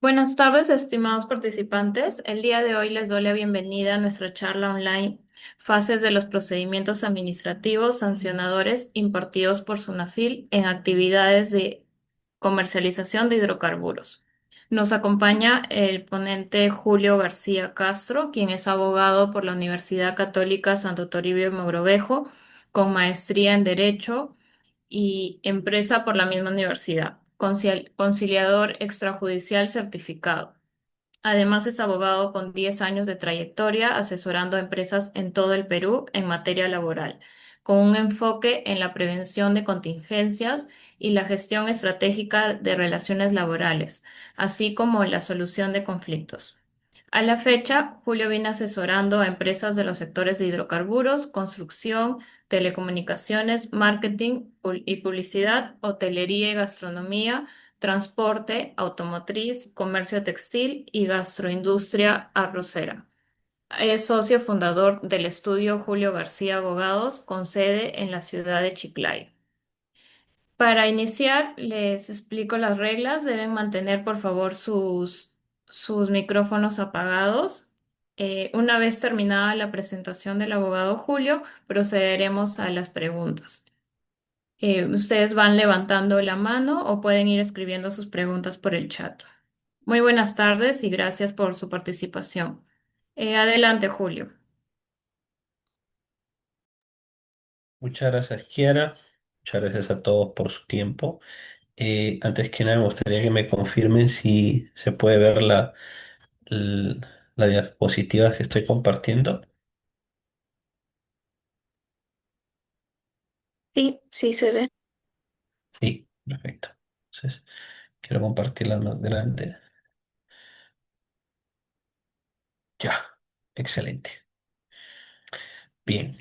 Buenas tardes, estimados participantes. El día de hoy les doy la bienvenida a nuestra charla online, Fases de los procedimientos administrativos sancionadores impartidos por SUNAFIL en actividades de comercialización de hidrocarburos. Nos acompaña el ponente Julio García Castro, quien es abogado por la Universidad Católica Santo Toribio Mogrovejo, con maestría en Derecho y empresa por la misma universidad, conciliador extrajudicial certificado. Además es abogado con 10 años de trayectoria asesorando a empresas en todo el Perú en materia laboral, con un enfoque en la prevención de contingencias y la gestión estratégica de relaciones laborales, así como la solución de conflictos. A la fecha, Julio viene asesorando a empresas de los sectores de hidrocarburos, construcción, telecomunicaciones, marketing y publicidad, hotelería y gastronomía, transporte, automotriz, comercio textil y gastroindustria arrocera. Es socio fundador del estudio Julio García Abogados, con sede en la ciudad de Chiclayo. Para iniciar, les explico las reglas. Deben mantener, por favor, sus micrófonos apagados. Una vez terminada la presentación del abogado Julio, procederemos a las preguntas. Ustedes van levantando la mano o pueden ir escribiendo sus preguntas por el chat. Muy buenas tardes y gracias por su participación. Adelante, Julio. Muchas gracias, Kiara. Muchas gracias a todos por su tiempo. Antes que nada, me gustaría que me confirmen si se puede ver l- la diapositiva que estoy compartiendo. Sí, sí se ve. Sí, perfecto. Entonces, quiero compartirla más grande. Ya, excelente. Bien.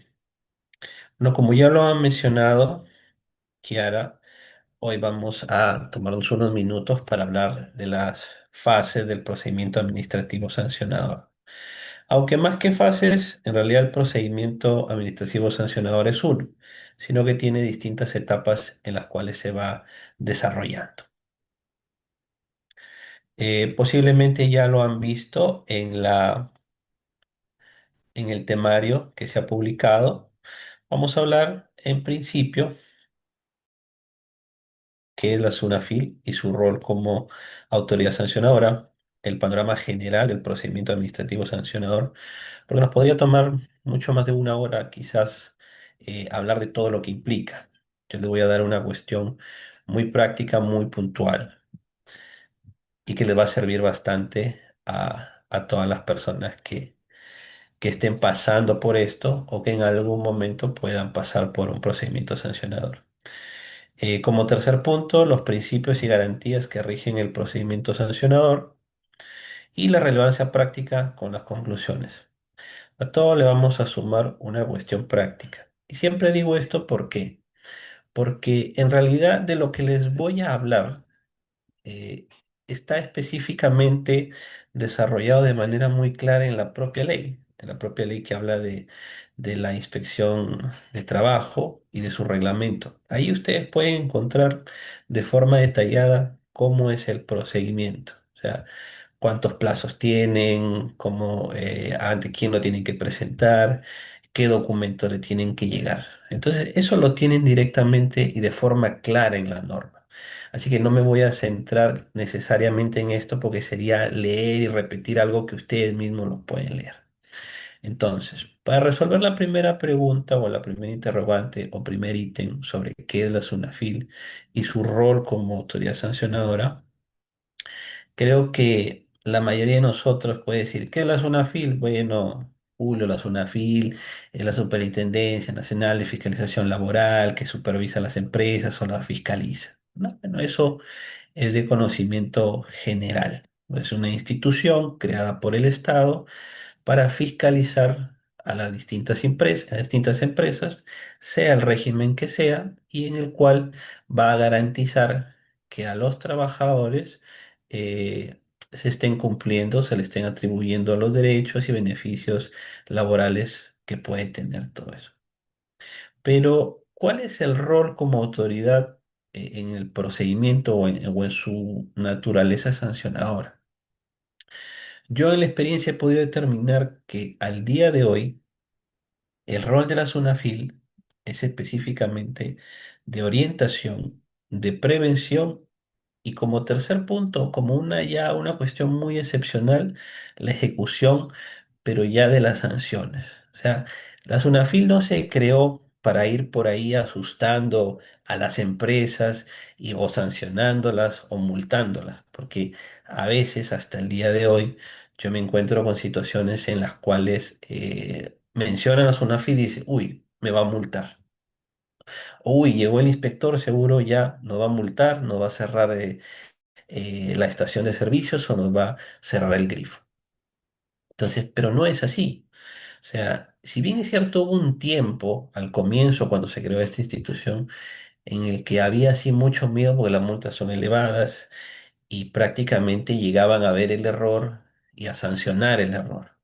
No, como ya lo han mencionado, Kiara, hoy vamos a tomarnos unos minutos para hablar de las fases del procedimiento administrativo sancionador. Aunque más que fases, en realidad el procedimiento administrativo sancionador es uno, sino que tiene distintas etapas en las cuales se va desarrollando. Posiblemente ya lo han visto en el temario que se ha publicado. Vamos a hablar en principio qué es la SUNAFIL y su rol como autoridad sancionadora, el panorama general del procedimiento administrativo sancionador, porque nos podría tomar mucho más de una hora quizás hablar de todo lo que implica. Yo le voy a dar una cuestión muy práctica, muy puntual y que le va a servir bastante a todas las personas que estén pasando por esto o que en algún momento puedan pasar por un procedimiento sancionador. Como tercer punto, los principios y garantías que rigen el procedimiento sancionador y la relevancia práctica con las conclusiones. A todo le vamos a sumar una cuestión práctica. Y siempre digo esto ¿por qué? Porque en realidad de lo que les voy a hablar eh, está específicamente desarrollado de manera muy clara en la propia ley que habla de la inspección de trabajo y de su reglamento. Ahí ustedes pueden encontrar de forma detallada cómo es el procedimiento. O sea, cuántos plazos tienen, cómo, ante quién lo tienen que presentar, qué documentos le tienen que llegar. Entonces, eso lo tienen directamente y de forma clara en la norma. Así que no me voy a centrar necesariamente en esto porque sería leer y repetir algo que ustedes mismos lo pueden leer. Entonces, para resolver la primera pregunta o la primera interrogante o primer ítem sobre qué es la SUNAFIL y su rol como autoridad sancionadora, creo que la mayoría de nosotros puede decir, ¿qué es la SUNAFIL? Bueno, Julio, la SUNAFIL es la Superintendencia Nacional de Fiscalización Laboral que supervisa las empresas o las fiscaliza. ¿No? Bueno, eso es de conocimiento general. Es una institución creada por el Estado para fiscalizar a a distintas empresas, sea el régimen que sea, y en el cual va a garantizar que a los trabajadores se estén cumpliendo, se les estén atribuyendo los derechos y beneficios laborales que puede tener todo eso. Pero, ¿cuál es el rol como autoridad en el procedimiento o en su naturaleza sancionadora? Yo en la experiencia he podido determinar que al día de hoy el rol de la SUNAFIL es específicamente de orientación, de prevención y como tercer punto, como una cuestión muy excepcional, la ejecución, pero ya de las sanciones. O sea, la SUNAFIL no se creó para ir por ahí asustando a las empresas o sancionándolas o multándolas, porque a veces, hasta el día de hoy, yo me encuentro con situaciones en las cuales mencionan a SUNAFIL y dicen, uy, me va a multar. Uy, llegó el inspector, seguro ya nos va a multar, nos va a cerrar la estación de servicios o nos va a cerrar el grifo. Entonces, pero no es así. O sea, si bien es cierto, hubo un tiempo al comienzo cuando se creó esta institución en el que había así mucho miedo porque las multas son elevadas y prácticamente llegaban a ver el error y a sancionar el error.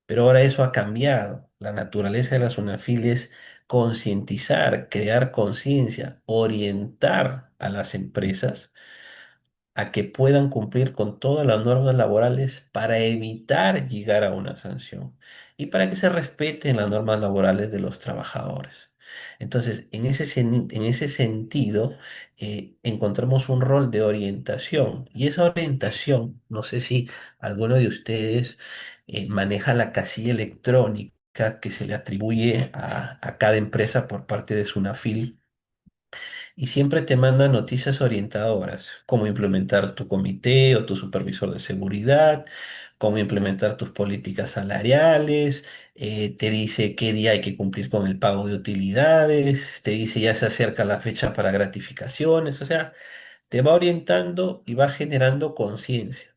Pero ahora eso ha cambiado. La naturaleza de la SUNAFIL es concientizar, crear conciencia, orientar a las empresas a que puedan cumplir con todas las normas laborales para evitar llegar a una sanción y para que se respeten las normas laborales de los trabajadores. Entonces, en ese sentido, encontramos un rol de orientación y esa orientación, no sé si alguno de ustedes maneja la casilla electrónica que se le atribuye a cada empresa por parte de SUNAFIL y siempre te mandan noticias orientadoras, cómo implementar tu comité o tu supervisor de seguridad, cómo implementar tus políticas salariales, te dice qué día hay que cumplir con el pago de utilidades, te dice ya se acerca la fecha para gratificaciones, o sea, te va orientando y va generando conciencia.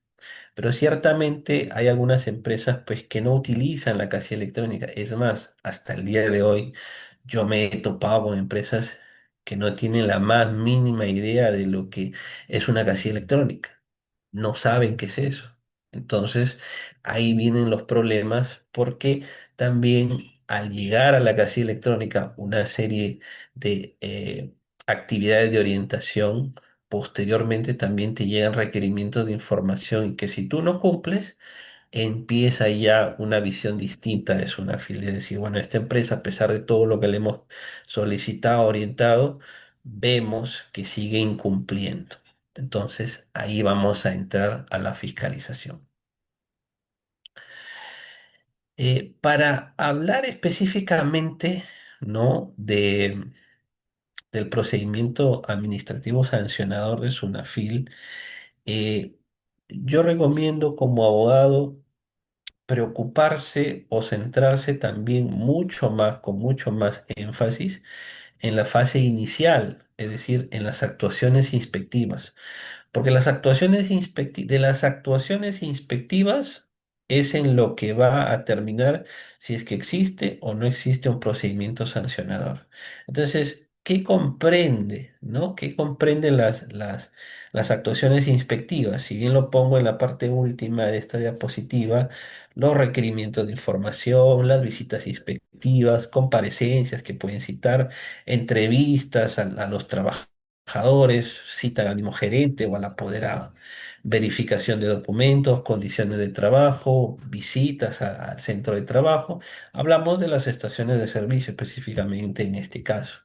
Pero ciertamente hay algunas empresas pues que no utilizan la casilla electrónica. Es más, hasta el día de hoy yo me he topado con empresas que no tienen la más mínima idea de lo que es una casilla electrónica. No saben qué es eso. Entonces, ahí vienen los problemas porque también al llegar a la casilla electrónica una serie de actividades de orientación, posteriormente también te llegan requerimientos de información y que si tú no cumples, empieza ya una visión distinta de Sunafil. Es decir, bueno, esta empresa, a pesar de todo lo que le hemos solicitado, orientado, vemos que sigue incumpliendo. Entonces, ahí vamos a entrar a la fiscalización. Para hablar específicamente, ¿no? Del procedimiento administrativo sancionador de Sunafil, eh, yo recomiendo como abogado preocuparse o centrarse también mucho más, con mucho más énfasis, en la fase inicial, es decir, en las actuaciones inspectivas. Porque de las actuaciones inspectivas es en lo que va a terminar si es que existe o no existe un procedimiento sancionador. Entonces, ¿qué comprende, no? ¿Qué comprenden las actuaciones inspectivas? Si bien lo pongo en la parte última de esta diapositiva, los requerimientos de información, las visitas inspectivas, comparecencias que pueden citar, entrevistas a los trabajadores, citan al mismo gerente o al apoderado, verificación de documentos, condiciones de trabajo, visitas al centro de trabajo. Hablamos de las estaciones de servicio específicamente en este caso.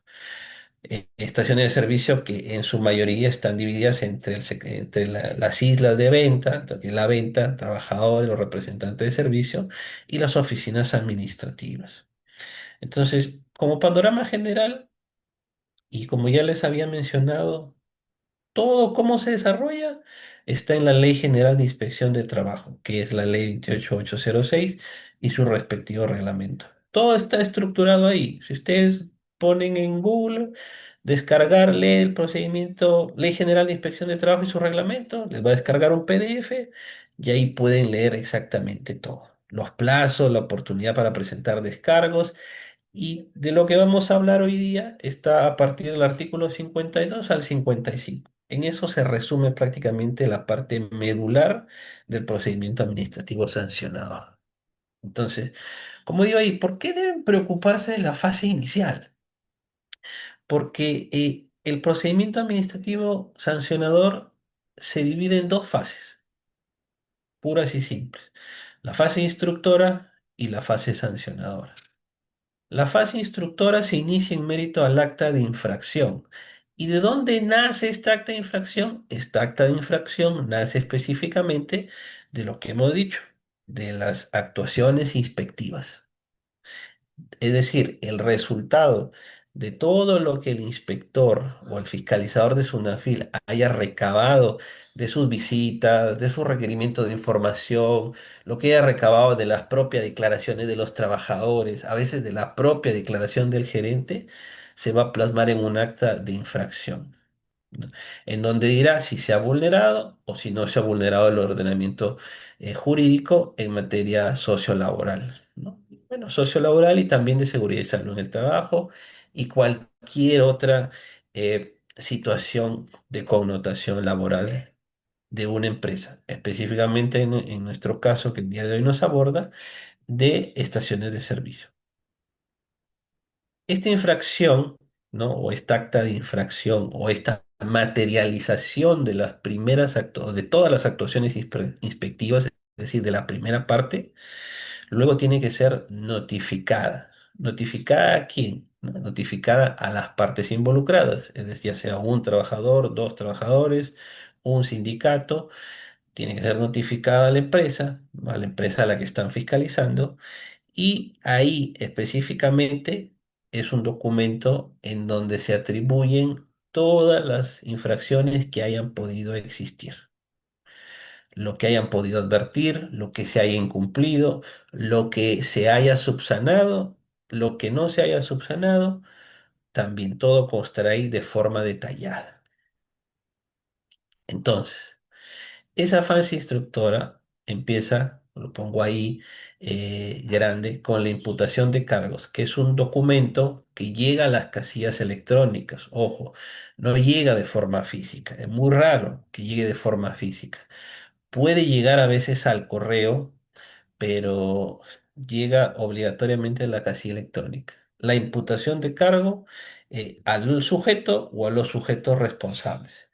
Estaciones de servicio que en su mayoría están divididas entre las islas de venta, que es la venta, trabajadores, los representantes de servicio y las oficinas administrativas. Entonces, como panorama general, y como ya les había mencionado, todo cómo se desarrolla está en la Ley General de Inspección de Trabajo, que es la Ley 28806 y su respectivo reglamento. Todo está estructurado ahí. Si ustedes ponen en Google, descargarle el procedimiento Ley General de Inspección de Trabajo y su reglamento, les va a descargar un PDF y ahí pueden leer exactamente todo. los plazos, la oportunidad para presentar descargos. Y de lo que vamos a hablar hoy día está a partir del artículo 52 al 55. En eso se resume prácticamente la parte medular del procedimiento administrativo sancionador. Entonces, como digo ahí, ¿por qué deben preocuparse de la fase inicial? Porque el procedimiento administrativo sancionador se divide en dos fases, puras y simples. La fase instructora y la fase sancionadora. La fase instructora se inicia en mérito al acta de infracción. ¿Y de dónde nace esta acta de infracción? Esta acta de infracción nace específicamente de lo que hemos dicho, de las actuaciones inspectivas. Es decir, el resultado de todo lo que el inspector o el fiscalizador de SUNAFIL haya recabado de sus visitas, de su requerimiento de información, lo que haya recabado de las propias declaraciones de los trabajadores, a veces de la propia declaración del gerente, se va a plasmar en un acta de infracción, ¿no? En donde dirá si se ha vulnerado o si no se ha vulnerado el ordenamiento jurídico en materia sociolaboral, ¿no? Bueno, sociolaboral y también de seguridad y salud en el trabajo y cualquier otra situación de connotación laboral de una empresa, específicamente en nuestro caso que el día de hoy nos aborda, de estaciones de servicio. Esta infracción, ¿no? O esta acta de infracción o esta materialización de las de todas las actuaciones inspectivas, es decir, de la primera parte, luego tiene que ser notificada. ¿Notificada a quién? ¿No? Notificada a las partes involucradas, es decir, ya sea un trabajador, dos trabajadores, un sindicato, tiene que ser notificada a la empresa a la que están fiscalizando y ahí específicamente es un documento en donde se atribuyen todas las infracciones que hayan podido existir, lo que hayan podido advertir, lo que se haya incumplido, lo que se haya subsanado, lo que no se haya subsanado, también todo constará ahí de forma detallada. Entonces, esa fase instructora empieza, lo pongo ahí grande, con la imputación de cargos, que es un documento que llega a las casillas electrónicas. Ojo, no llega de forma física. Es muy raro que llegue de forma física. Puede llegar a veces al correo, pero llega obligatoriamente a la casilla electrónica. La imputación de cargo al sujeto o a los sujetos responsables,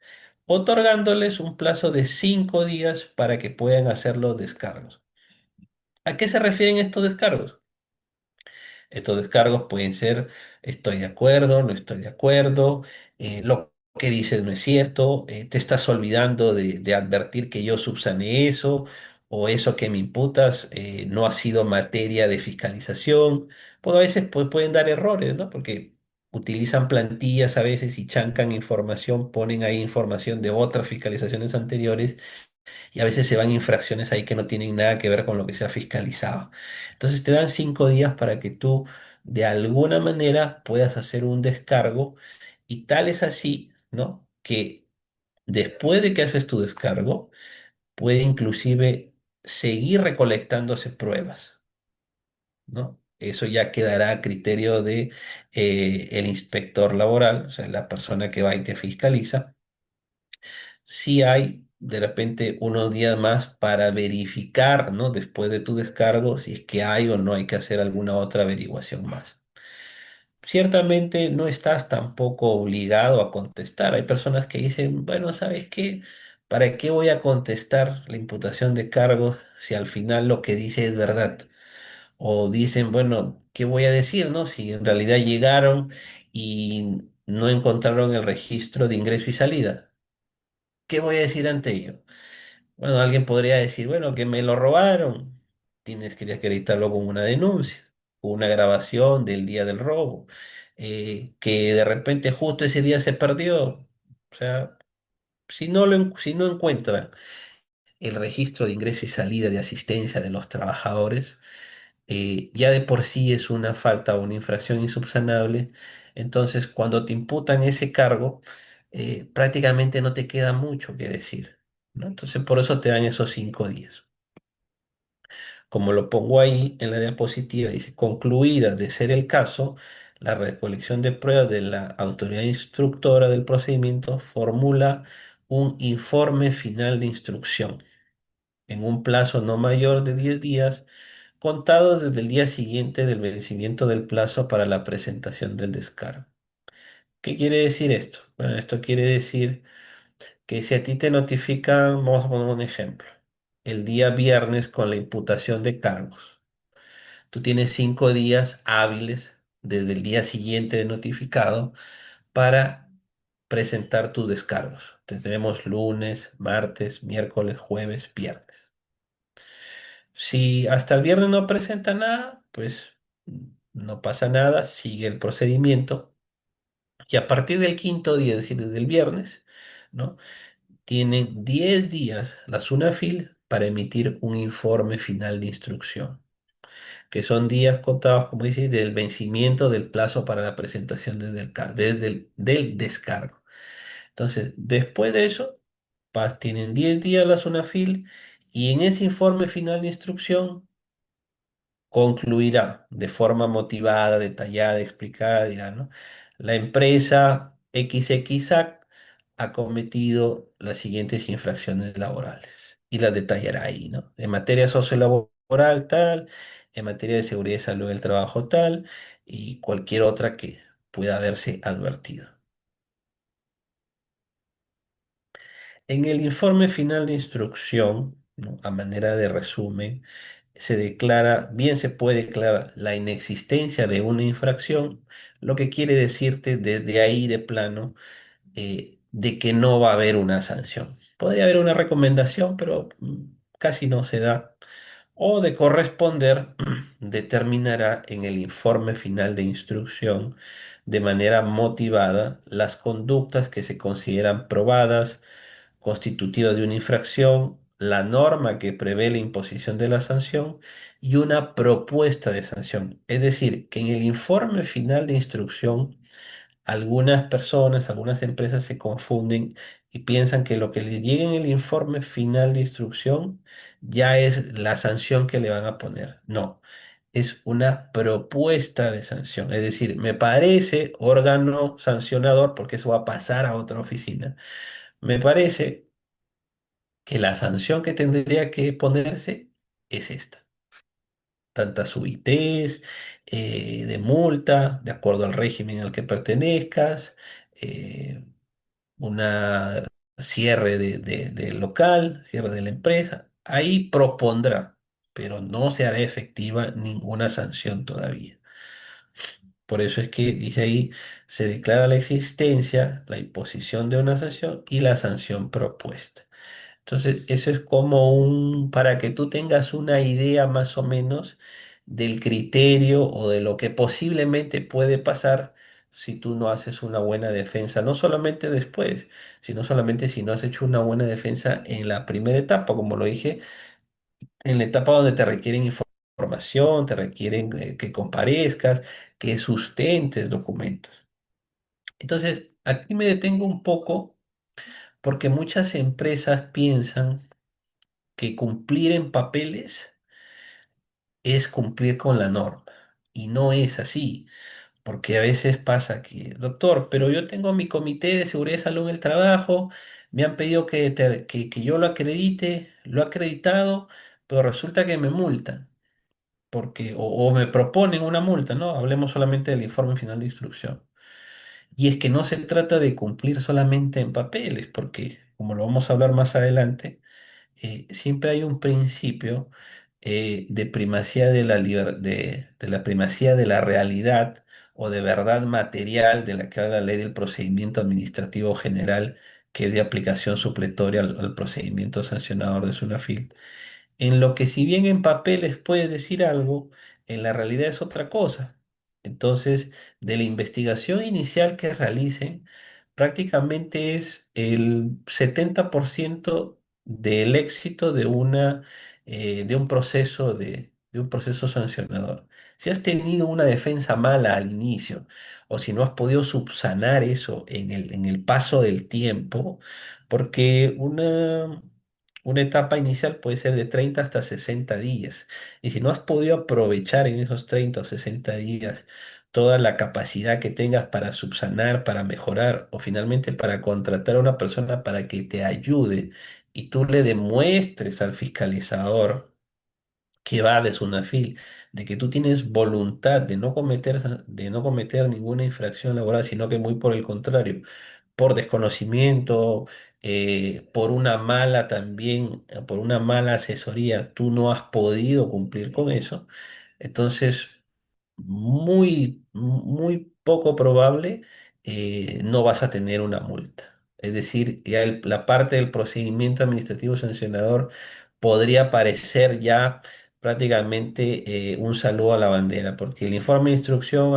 otorgándoles un plazo de 5 días para que puedan hacer los descargos. ¿A qué se refieren estos descargos? Estos descargos pueden ser, estoy de acuerdo, no estoy de acuerdo, lo que dices no es cierto, te estás olvidando de advertir que yo subsané eso, o eso que me imputas no ha sido materia de fiscalización. Pues a veces pueden dar errores, ¿no? Porque utilizan plantillas a veces y chancan información, ponen ahí información de otras fiscalizaciones anteriores y a veces se van infracciones ahí que no tienen nada que ver con lo que se ha fiscalizado. Entonces te dan 5 días para que tú de alguna manera puedas hacer un descargo y tal es así, ¿no? Que después de que haces tu descargo, puede inclusive seguir recolectándose pruebas, ¿no? Eso ya quedará a criterio de el inspector laboral, o sea, la persona que va y te fiscaliza si hay de repente unos días más para verificar, ¿no? Después de tu descargo, si es que hay o no hay que hacer alguna otra averiguación más. Ciertamente no estás tampoco obligado a contestar. Hay personas que dicen, bueno, ¿sabes qué? ¿Para qué voy a contestar la imputación de cargos si al final lo que dice es verdad? O dicen, bueno, ¿qué voy a decir, no? Si en realidad llegaron y no encontraron el registro de ingreso y salida. ¿Qué voy a decir ante ello? Bueno, alguien podría decir, bueno, que me lo robaron. Tienes que acreditarlo con una denuncia, con una grabación del día del robo. Que de repente justo ese día se perdió. O sea, si no encuentran el registro de ingreso y salida de asistencia de los trabajadores, ya de por sí es una falta o una infracción insubsanable. Entonces, cuando te imputan ese cargo, prácticamente no te queda mucho que decir, ¿no? Entonces, por eso te dan esos 5 días. como lo pongo ahí en la diapositiva, dice, concluida de ser el caso, la recolección de pruebas de la autoridad instructora del procedimiento formula un informe final de instrucción en un plazo no mayor de 10 días, contados desde el día siguiente del vencimiento del plazo para la presentación del descargo. ¿Qué quiere decir esto? Bueno, esto quiere decir que si a ti te notifican, vamos a poner un ejemplo, el día viernes con la imputación de cargos, tú tienes 5 días hábiles desde el día siguiente de notificado para presentar tus descargos. Te tenemos lunes, martes, miércoles, jueves, viernes. Si hasta el viernes no presenta nada, pues no pasa nada, sigue el procedimiento y a partir del quinto día, es decir, desde el viernes, ¿no? Tienen 10 días la SUNAFIL para emitir un informe final de instrucción, que son días contados, como dice, del vencimiento del plazo para la presentación del descargo. Entonces, después de eso, tienen 10 días la SUNAFIL y en ese informe final de instrucción concluirá de forma motivada, detallada, explicada, dirá, ¿no? La empresa XXAC ha cometido las siguientes infracciones laborales y las detallará ahí, ¿no? En materia sociolaboral tal, en materia de seguridad y salud del trabajo tal y cualquier otra que pueda haberse advertido. En el informe final de instrucción, ¿no? A manera de resumen, se declara, bien se puede declarar la inexistencia de una infracción, lo que quiere decirte desde ahí de plano de que no va a haber una sanción. Podría haber una recomendación, pero casi no se da. O de corresponder, determinará en el informe final de instrucción de manera motivada las conductas que se consideran probadas constitutiva de una infracción, la norma que prevé la imposición de la sanción y una propuesta de sanción. Es decir, que en el informe final de instrucción, algunas personas, algunas empresas se confunden y piensan que lo que les llegue en el informe final de instrucción ya es la sanción que le van a poner. No. Es una propuesta de sanción, es decir, me parece órgano sancionador, porque eso va a pasar a otra oficina. Me parece que la sanción que tendría que ponerse es esta. Tantas UITs, de multa, de acuerdo al régimen al que pertenezcas, eh, una cierre de local, cierre de la empresa. Ahí propondrá, pero no se hará efectiva ninguna sanción todavía. Por eso es que dice ahí, se declara la existencia, la imposición de una sanción y la sanción propuesta. Entonces, eso es como para que tú tengas una idea más o menos del criterio o de lo que posiblemente puede pasar si tú no haces una buena defensa, no solamente después, sino solamente si no has hecho una buena defensa en la primera etapa, como lo dije, en la etapa donde te requieren información, te requieren que comparezcas, que sustentes documentos. Entonces, aquí me detengo un poco porque muchas empresas piensan que cumplir en papeles es cumplir con la norma. Y no es así, porque a veces pasa que, doctor, pero yo tengo mi comité de seguridad y salud en el trabajo, me han pedido que yo lo acredite, lo he acreditado, pero resulta que me multan, o me proponen una multa, ¿no? Hablemos solamente del informe final de instrucción. Y es que no se trata de cumplir solamente en papeles, porque, como lo vamos a hablar más adelante, siempre hay un principio de primacía de la primacía de la realidad o de verdad material de la que habla la ley del procedimiento administrativo general, que es de aplicación supletoria al procedimiento sancionador de SUNAFIL, en lo que si bien en papeles puedes decir algo, en la realidad es otra cosa. Entonces, de la investigación inicial que realicen, prácticamente es el 70% del éxito de un proceso sancionador. Si has tenido una defensa mala al inicio o si no has podido subsanar eso en el paso del tiempo, porque Una etapa inicial puede ser de 30 hasta 60 días. Y si no has podido aprovechar en esos 30 o 60 días toda la capacidad que tengas para subsanar, para mejorar o finalmente para contratar a una persona para que te ayude y tú le demuestres al fiscalizador que va de Sunafil, de que tú tienes voluntad de no cometer ninguna infracción laboral, sino que muy por el contrario, por desconocimiento, por una mala también, por una mala asesoría, tú no has podido cumplir con eso. Entonces, muy poco probable, no vas a tener una multa. Es decir, ya la parte del procedimiento administrativo sancionador podría parecer ya prácticamente un saludo a la bandera, porque el informe de instrucción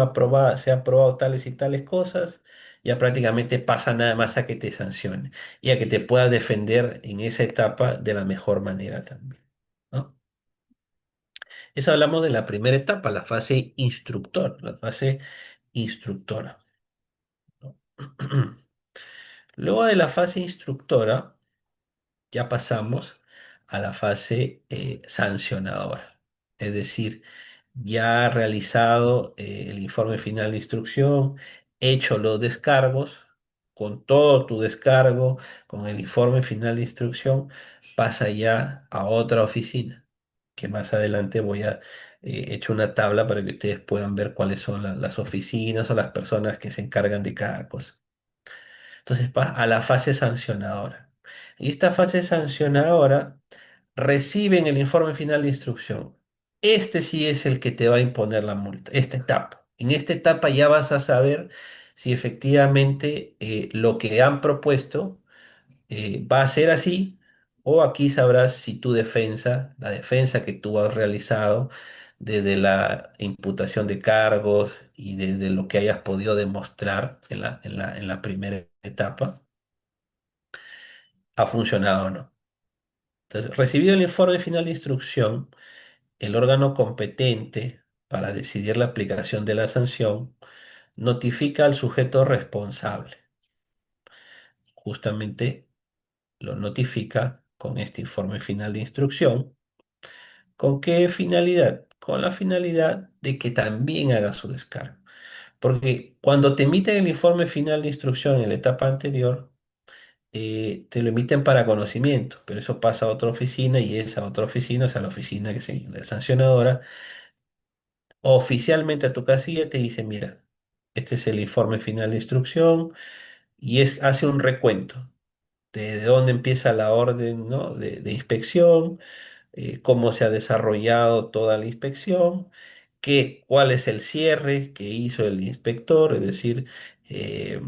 se ha aprobado tales y tales cosas, ya prácticamente pasa nada más a que te sancione y a que te puedas defender en esa etapa de la mejor manera también, ¿no? Eso hablamos de la primera etapa, la fase instructor, la fase instructora, ¿no? Luego de la fase instructora, ya pasamos a la fase sancionadora. Es decir, ya realizado el informe final de instrucción, hecho los descargos, con todo tu descargo, con el informe final de instrucción, pasa ya a otra oficina, que más adelante voy a hecho una tabla para que ustedes puedan ver cuáles son las oficinas o las personas que se encargan de cada cosa. Entonces va a la fase sancionadora. Y esta fase sancionadora reciben el informe final de instrucción. Este sí es el que te va a imponer la multa, esta etapa. En esta etapa ya vas a saber si efectivamente lo que han propuesto va a ser así, o aquí sabrás si tu defensa, la defensa que tú has realizado desde la imputación de cargos y desde lo que hayas podido demostrar en la primera etapa, ha funcionado o no. Entonces, recibido el informe final de instrucción, el órgano competente para decidir la aplicación de la sanción notifica al sujeto responsable. Justamente lo notifica con este informe final de instrucción. ¿Con qué finalidad? Con la finalidad de que también haga su descargo. Porque cuando te emiten el informe final de instrucción en la etapa anterior, te lo emiten para conocimiento, pero eso pasa a otra oficina y esa otra oficina, o sea, la oficina que es la sancionadora, oficialmente a tu casilla te dice, mira, este es el informe final de instrucción y hace un recuento de dónde empieza la orden, ¿no? de inspección, cómo se ha desarrollado toda la inspección, cuál es el cierre que hizo el inspector, es decir, eh,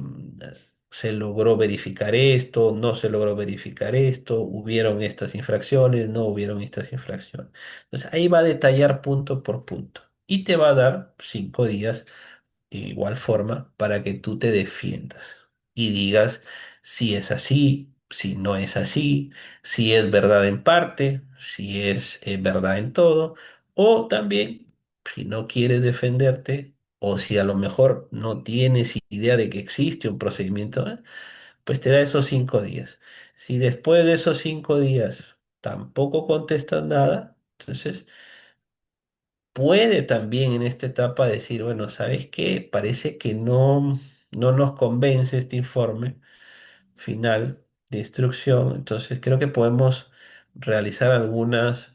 se logró verificar esto, no se logró verificar esto, hubieron estas infracciones, no hubieron estas infracciones. Entonces ahí va a detallar punto por punto y te va a dar 5 días de igual forma para que tú te defiendas y digas si es así, si no es así, si es verdad en parte, si es verdad en todo, o también si no quieres defenderte o si a lo mejor no tienes idea de que existe un procedimiento, pues te da esos 5 días. Si después de esos 5 días tampoco contestas nada, entonces puede también en esta etapa decir, bueno, ¿sabes qué? Parece que no nos convence este informe final de instrucción, entonces creo que podemos realizar algunas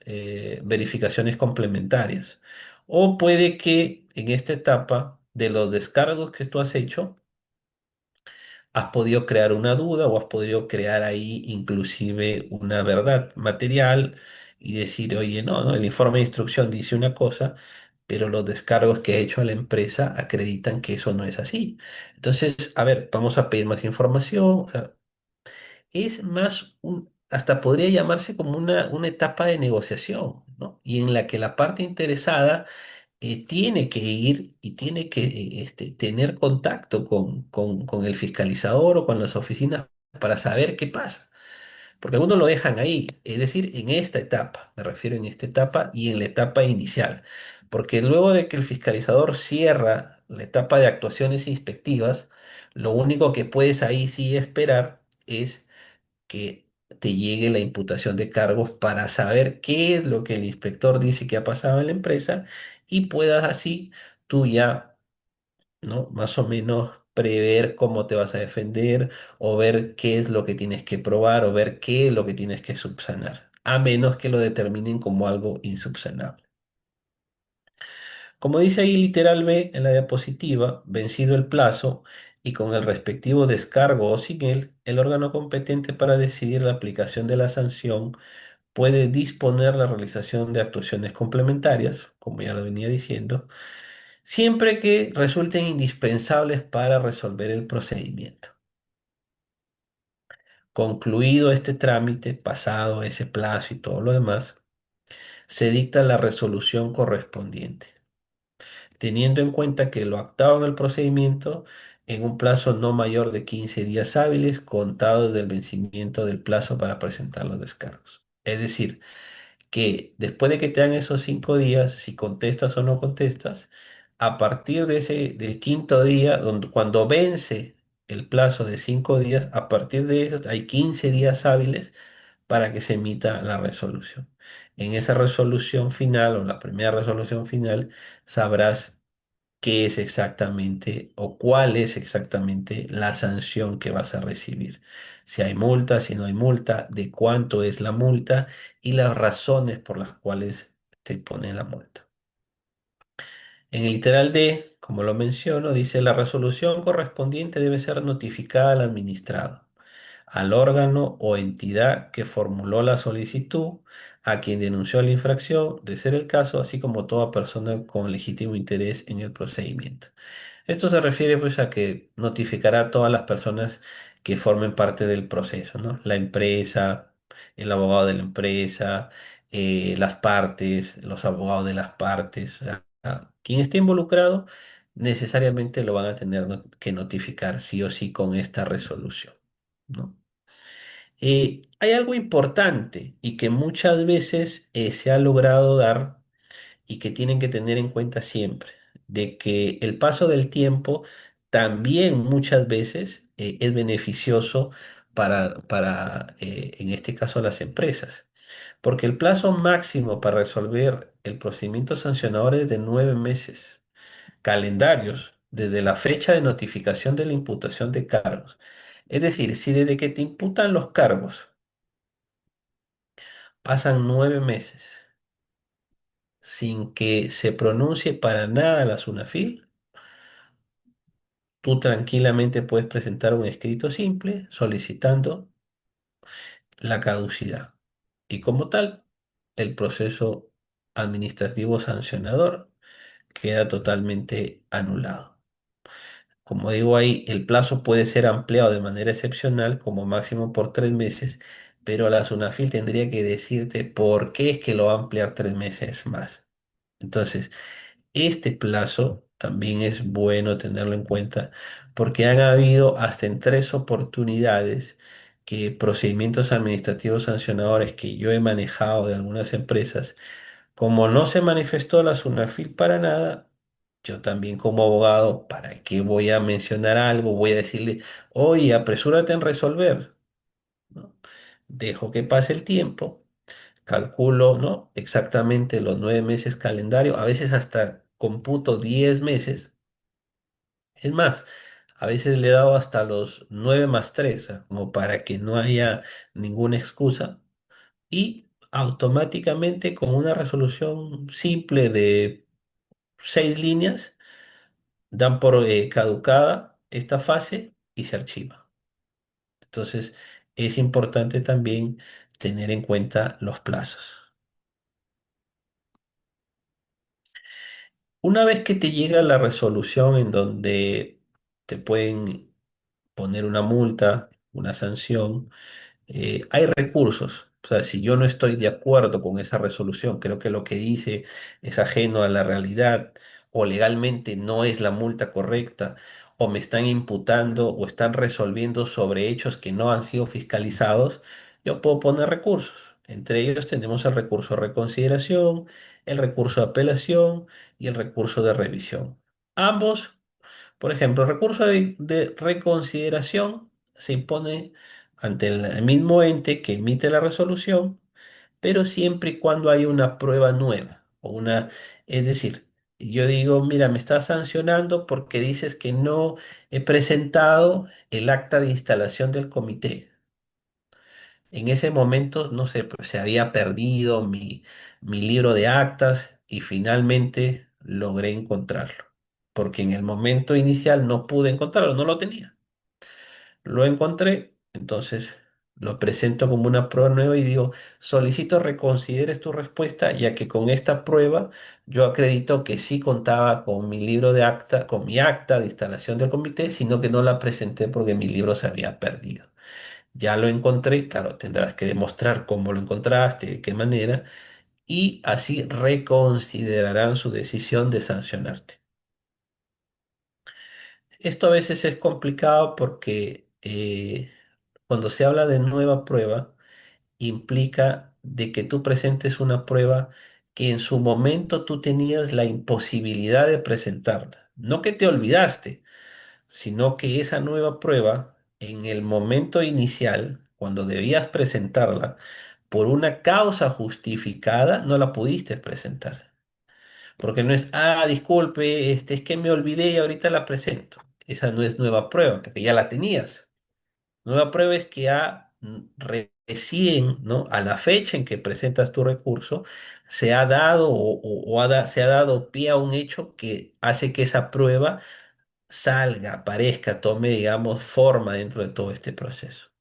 verificaciones complementarias. O puede que en esta etapa de los descargos que tú has hecho, has podido crear una duda o has podido crear ahí inclusive una verdad material y decir, oye, no, el informe de instrucción dice una cosa, pero los descargos que ha hecho a la empresa acreditan que eso no es así. Entonces, a ver, vamos a pedir más información. O sea, es más hasta podría llamarse como una etapa de negociación, ¿no? Y en la que la parte interesada tiene que ir y tiene que tener contacto con el fiscalizador o con las oficinas para saber qué pasa. Porque algunos lo dejan ahí, es decir, en esta etapa, me refiero en esta etapa y en la etapa inicial. Porque luego de que el fiscalizador cierra la etapa de actuaciones inspectivas, lo único que puedes ahí sí esperar es que te llegue la imputación de cargos para saber qué es lo que el inspector dice que ha pasado en la empresa y puedas así tú ya, ¿no? Más o menos prever cómo te vas a defender o ver qué es lo que tienes que probar o ver qué es lo que tienes que subsanar, a menos que lo determinen como algo insubsanable. Como dice ahí literal B en la diapositiva, vencido el plazo y con el respectivo descargo o sin él, el órgano competente para decidir la aplicación de la sanción puede disponer la realización de actuaciones complementarias, como ya lo venía diciendo, siempre que resulten indispensables para resolver el procedimiento. Concluido este trámite, pasado ese plazo y todo lo demás, se dicta la resolución correspondiente, teniendo en cuenta que lo actado en el procedimiento en un plazo no mayor de 15 días hábiles contados del vencimiento del plazo para presentar los descargos. Es decir, que después de que te dan esos 5 días, si contestas o no contestas, a partir de del quinto día, cuando vence el plazo de 5 días, a partir de eso hay 15 días hábiles para que se emita la resolución. En esa resolución final o la primera resolución final, sabrás qué es exactamente o cuál es exactamente la sanción que vas a recibir. Si hay multa, si no hay multa, de cuánto es la multa y las razones por las cuales te ponen la multa. En el literal D, como lo menciono, dice la resolución correspondiente debe ser notificada al administrado, al órgano o entidad que formuló la solicitud, a quien denunció la infracción, de ser el caso, así como toda persona con legítimo interés en el procedimiento. Esto se refiere pues a que notificará a todas las personas que formen parte del proceso, ¿no? La empresa, el abogado de la empresa, las partes, los abogados de las partes. O sea, quien esté involucrado necesariamente lo van a tener que notificar sí o sí con esta resolución, ¿no? Hay algo importante y que muchas veces se ha logrado dar y que tienen que tener en cuenta siempre, de que el paso del tiempo también muchas veces es beneficioso en este caso, las empresas, porque el plazo máximo para resolver el procedimiento sancionador es de 9 meses calendarios desde la fecha de notificación de la imputación de cargos. Es decir, si desde que te imputan los cargos pasan 9 meses sin que se pronuncie para nada la SUNAFIL, tú tranquilamente puedes presentar un escrito simple solicitando la caducidad. Y como tal, el proceso administrativo sancionador queda totalmente anulado. Como digo ahí, el plazo puede ser ampliado de manera excepcional, como máximo por 3 meses, pero la SUNAFIL tendría que decirte por qué es que lo va a ampliar 3 meses más. Entonces, este plazo también es bueno tenerlo en cuenta porque han habido hasta en 3 oportunidades que procedimientos administrativos sancionadores que yo he manejado de algunas empresas, como no se manifestó la SUNAFIL para nada, yo también como abogado, ¿para qué voy a mencionar algo? Voy a decirle, oye, apresúrate en resolver, ¿no? Dejo que pase el tiempo, calculo, ¿no? Exactamente los 9 meses calendario, a veces hasta computo 10 meses. Es más, a veces le he dado hasta los 9 más 3, como para que no haya ninguna excusa. Y automáticamente con una resolución simple de 6 líneas, dan por caducada esta fase y se archiva. Entonces, es importante también tener en cuenta los plazos. Una vez que te llega la resolución en donde te pueden poner una multa, una sanción, hay recursos. O sea, si yo no estoy de acuerdo con esa resolución, creo que lo que dice es ajeno a la realidad o legalmente no es la multa correcta o me están imputando o están resolviendo sobre hechos que no han sido fiscalizados, yo puedo poner recursos. Entre ellos tenemos el recurso de reconsideración, el recurso de apelación y el recurso de revisión. Ambos, por ejemplo, el recurso de reconsideración se impone ante el mismo ente que emite la resolución, pero siempre y cuando hay una prueba nueva o una, es decir, yo digo, mira, me estás sancionando porque dices que no he presentado el acta de instalación del comité. En ese momento, no sé, pues se había perdido mi libro de actas y finalmente logré encontrarlo, porque en el momento inicial no pude encontrarlo, no lo tenía. Lo encontré, entonces lo presento como una prueba nueva y digo, solicito reconsideres tu respuesta, ya que con esta prueba yo acredito que sí contaba con mi libro de acta, con mi acta de instalación del comité, sino que no la presenté porque mi libro se había perdido. Ya lo encontré, claro, tendrás que demostrar cómo lo encontraste, de qué manera, y así reconsiderarán su decisión de sancionarte. Esto a veces es complicado porque cuando se habla de nueva prueba, implica de que tú presentes una prueba que en su momento tú tenías la imposibilidad de presentarla. No que te olvidaste, sino que esa nueva prueba, en el momento inicial, cuando debías presentarla, por una causa justificada, no la pudiste presentar. Porque no es, disculpe, es que me olvidé y ahorita la presento. Esa no es nueva prueba, porque ya la tenías. Nueva prueba es que recién, ¿no? A la fecha en que presentas tu recurso, se ha dado se ha dado pie a un hecho que hace que esa prueba salga, aparezca, tome, digamos, forma dentro de todo este proceso.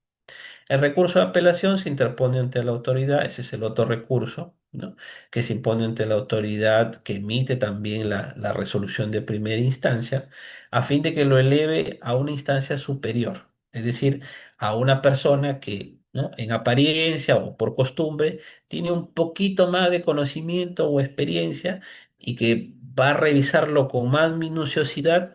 El recurso de apelación se interpone ante la autoridad, ese es el otro recurso, ¿no? Que se impone ante la autoridad que emite también la resolución de primera instancia, a fin de que lo eleve a una instancia superior, es decir, a una persona que, ¿no? En apariencia o por costumbre tiene un poquito más de conocimiento o experiencia y que va a revisarlo con más minuciosidad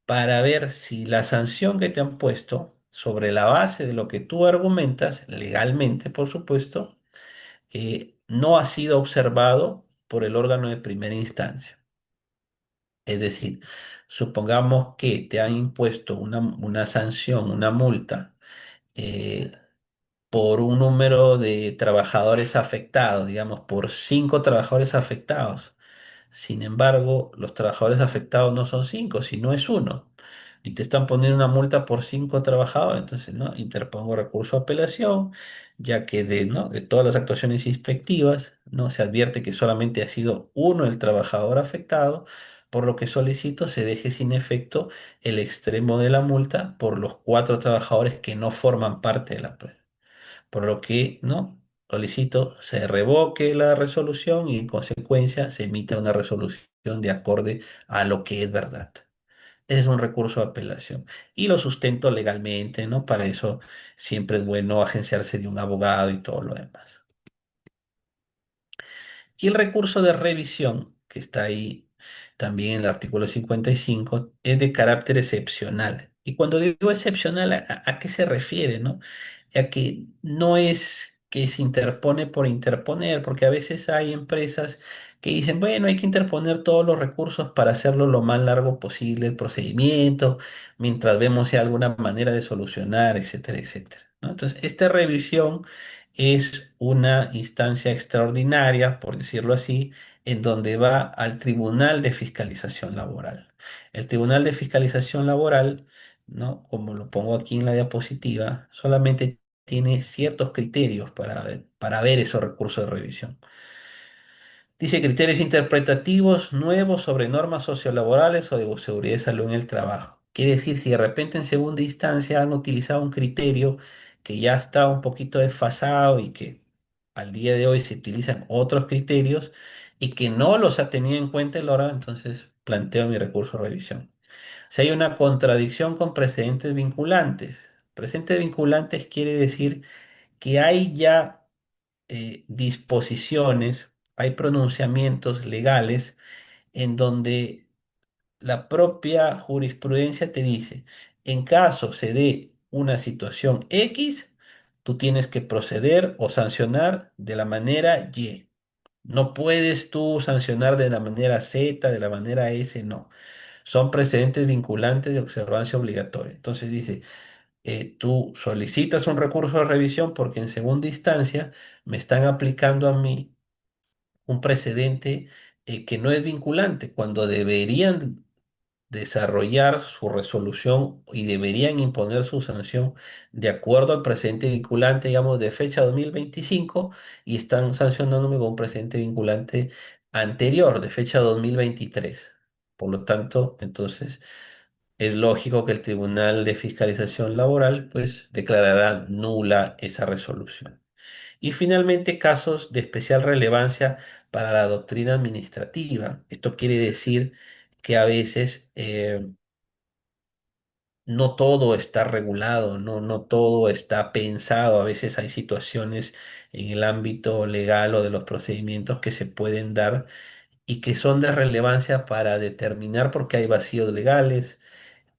para ver si la sanción que te han puesto sobre la base de lo que tú argumentas, legalmente, por supuesto, no ha sido observado por el órgano de primera instancia. Es decir, supongamos que te han impuesto una sanción, una multa, eh, por un número de trabajadores afectados, digamos, por 5 trabajadores afectados. Sin embargo, los trabajadores afectados no son 5, sino es uno. Y te están poniendo una multa por 5 trabajadores. Entonces, ¿no? Interpongo recurso de apelación, ya que ¿no? de todas las actuaciones inspectivas, ¿no? Se advierte que solamente ha sido uno el trabajador afectado, por lo que solicito se deje sin efecto el extremo de la multa por los 4 trabajadores que no forman parte de la empresa. Por lo que, ¿no? Solicito se revoque la resolución y en consecuencia se emita una resolución de acorde a lo que es verdad. Ese es un recurso de apelación y lo sustento legalmente, ¿no? Para eso siempre es bueno agenciarse de un abogado y todo lo demás. Y el recurso de revisión, que está ahí también en el artículo 55, es de carácter excepcional. Y cuando digo excepcional, ¿a qué se refiere, no? A que no es que se interpone por interponer, porque a veces hay empresas que dicen, bueno, hay que interponer todos los recursos para hacerlo lo más largo posible el procedimiento, mientras vemos si hay alguna manera de solucionar, etcétera, etcétera, ¿no? Entonces, esta revisión es una instancia extraordinaria, por decirlo así, en donde va al Tribunal de Fiscalización Laboral. El Tribunal de Fiscalización Laboral, ¿no? Como lo pongo aquí en la diapositiva, solamente tiene ciertos criterios para ver esos recursos de revisión. Dice criterios interpretativos nuevos sobre normas sociolaborales o de seguridad y salud en el trabajo. Quiere decir, si de repente en segunda instancia han utilizado un criterio que ya está un poquito desfasado y que al día de hoy se utilizan otros criterios y que no los ha tenido en cuenta el órgano, entonces planteo mi recurso de revisión. Si hay una contradicción con precedentes vinculantes. Precedentes vinculantes quiere decir que hay ya disposiciones, hay pronunciamientos legales en donde la propia jurisprudencia te dice, en caso se dé una situación X, tú tienes que proceder o sancionar de la manera Y. No puedes tú sancionar de la manera Z, de la manera S, no. Son precedentes vinculantes de observancia obligatoria. Entonces dice, tú solicitas un recurso de revisión porque en segunda instancia me están aplicando a mí un precedente que no es vinculante, cuando deberían desarrollar su resolución y deberían imponer su sanción de acuerdo al precedente vinculante, digamos, de fecha 2025 y están sancionándome con un precedente vinculante anterior, de fecha 2023. Por lo tanto, entonces, es lógico que el Tribunal de Fiscalización Laboral, pues, declarará nula esa resolución. Y finalmente, casos de especial relevancia para la doctrina administrativa. Esto quiere decir que a veces no todo está regulado, no todo está pensado. A veces hay situaciones en el ámbito legal o de los procedimientos que se pueden dar y que son de relevancia para determinar por qué hay vacíos legales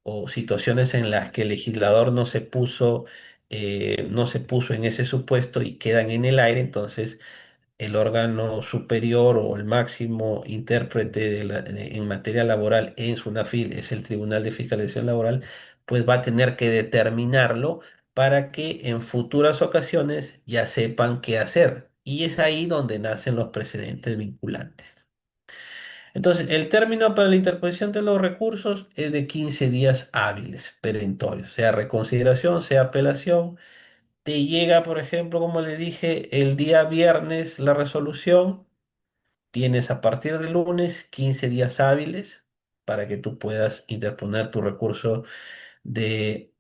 o situaciones en las que el legislador no se puso en ese supuesto y quedan en el aire. Entonces el órgano superior o el máximo intérprete en materia laboral en SUNAFIL es el Tribunal de Fiscalización Laboral, pues va a tener que determinarlo para que en futuras ocasiones ya sepan qué hacer. Y es ahí donde nacen los precedentes vinculantes. Entonces, el término para la interposición de los recursos es de 15 días hábiles, perentorios, sea reconsideración, sea apelación. Te llega, por ejemplo, como le dije, el día viernes la resolución. Tienes a partir del lunes 15 días hábiles para que tú puedas interponer de,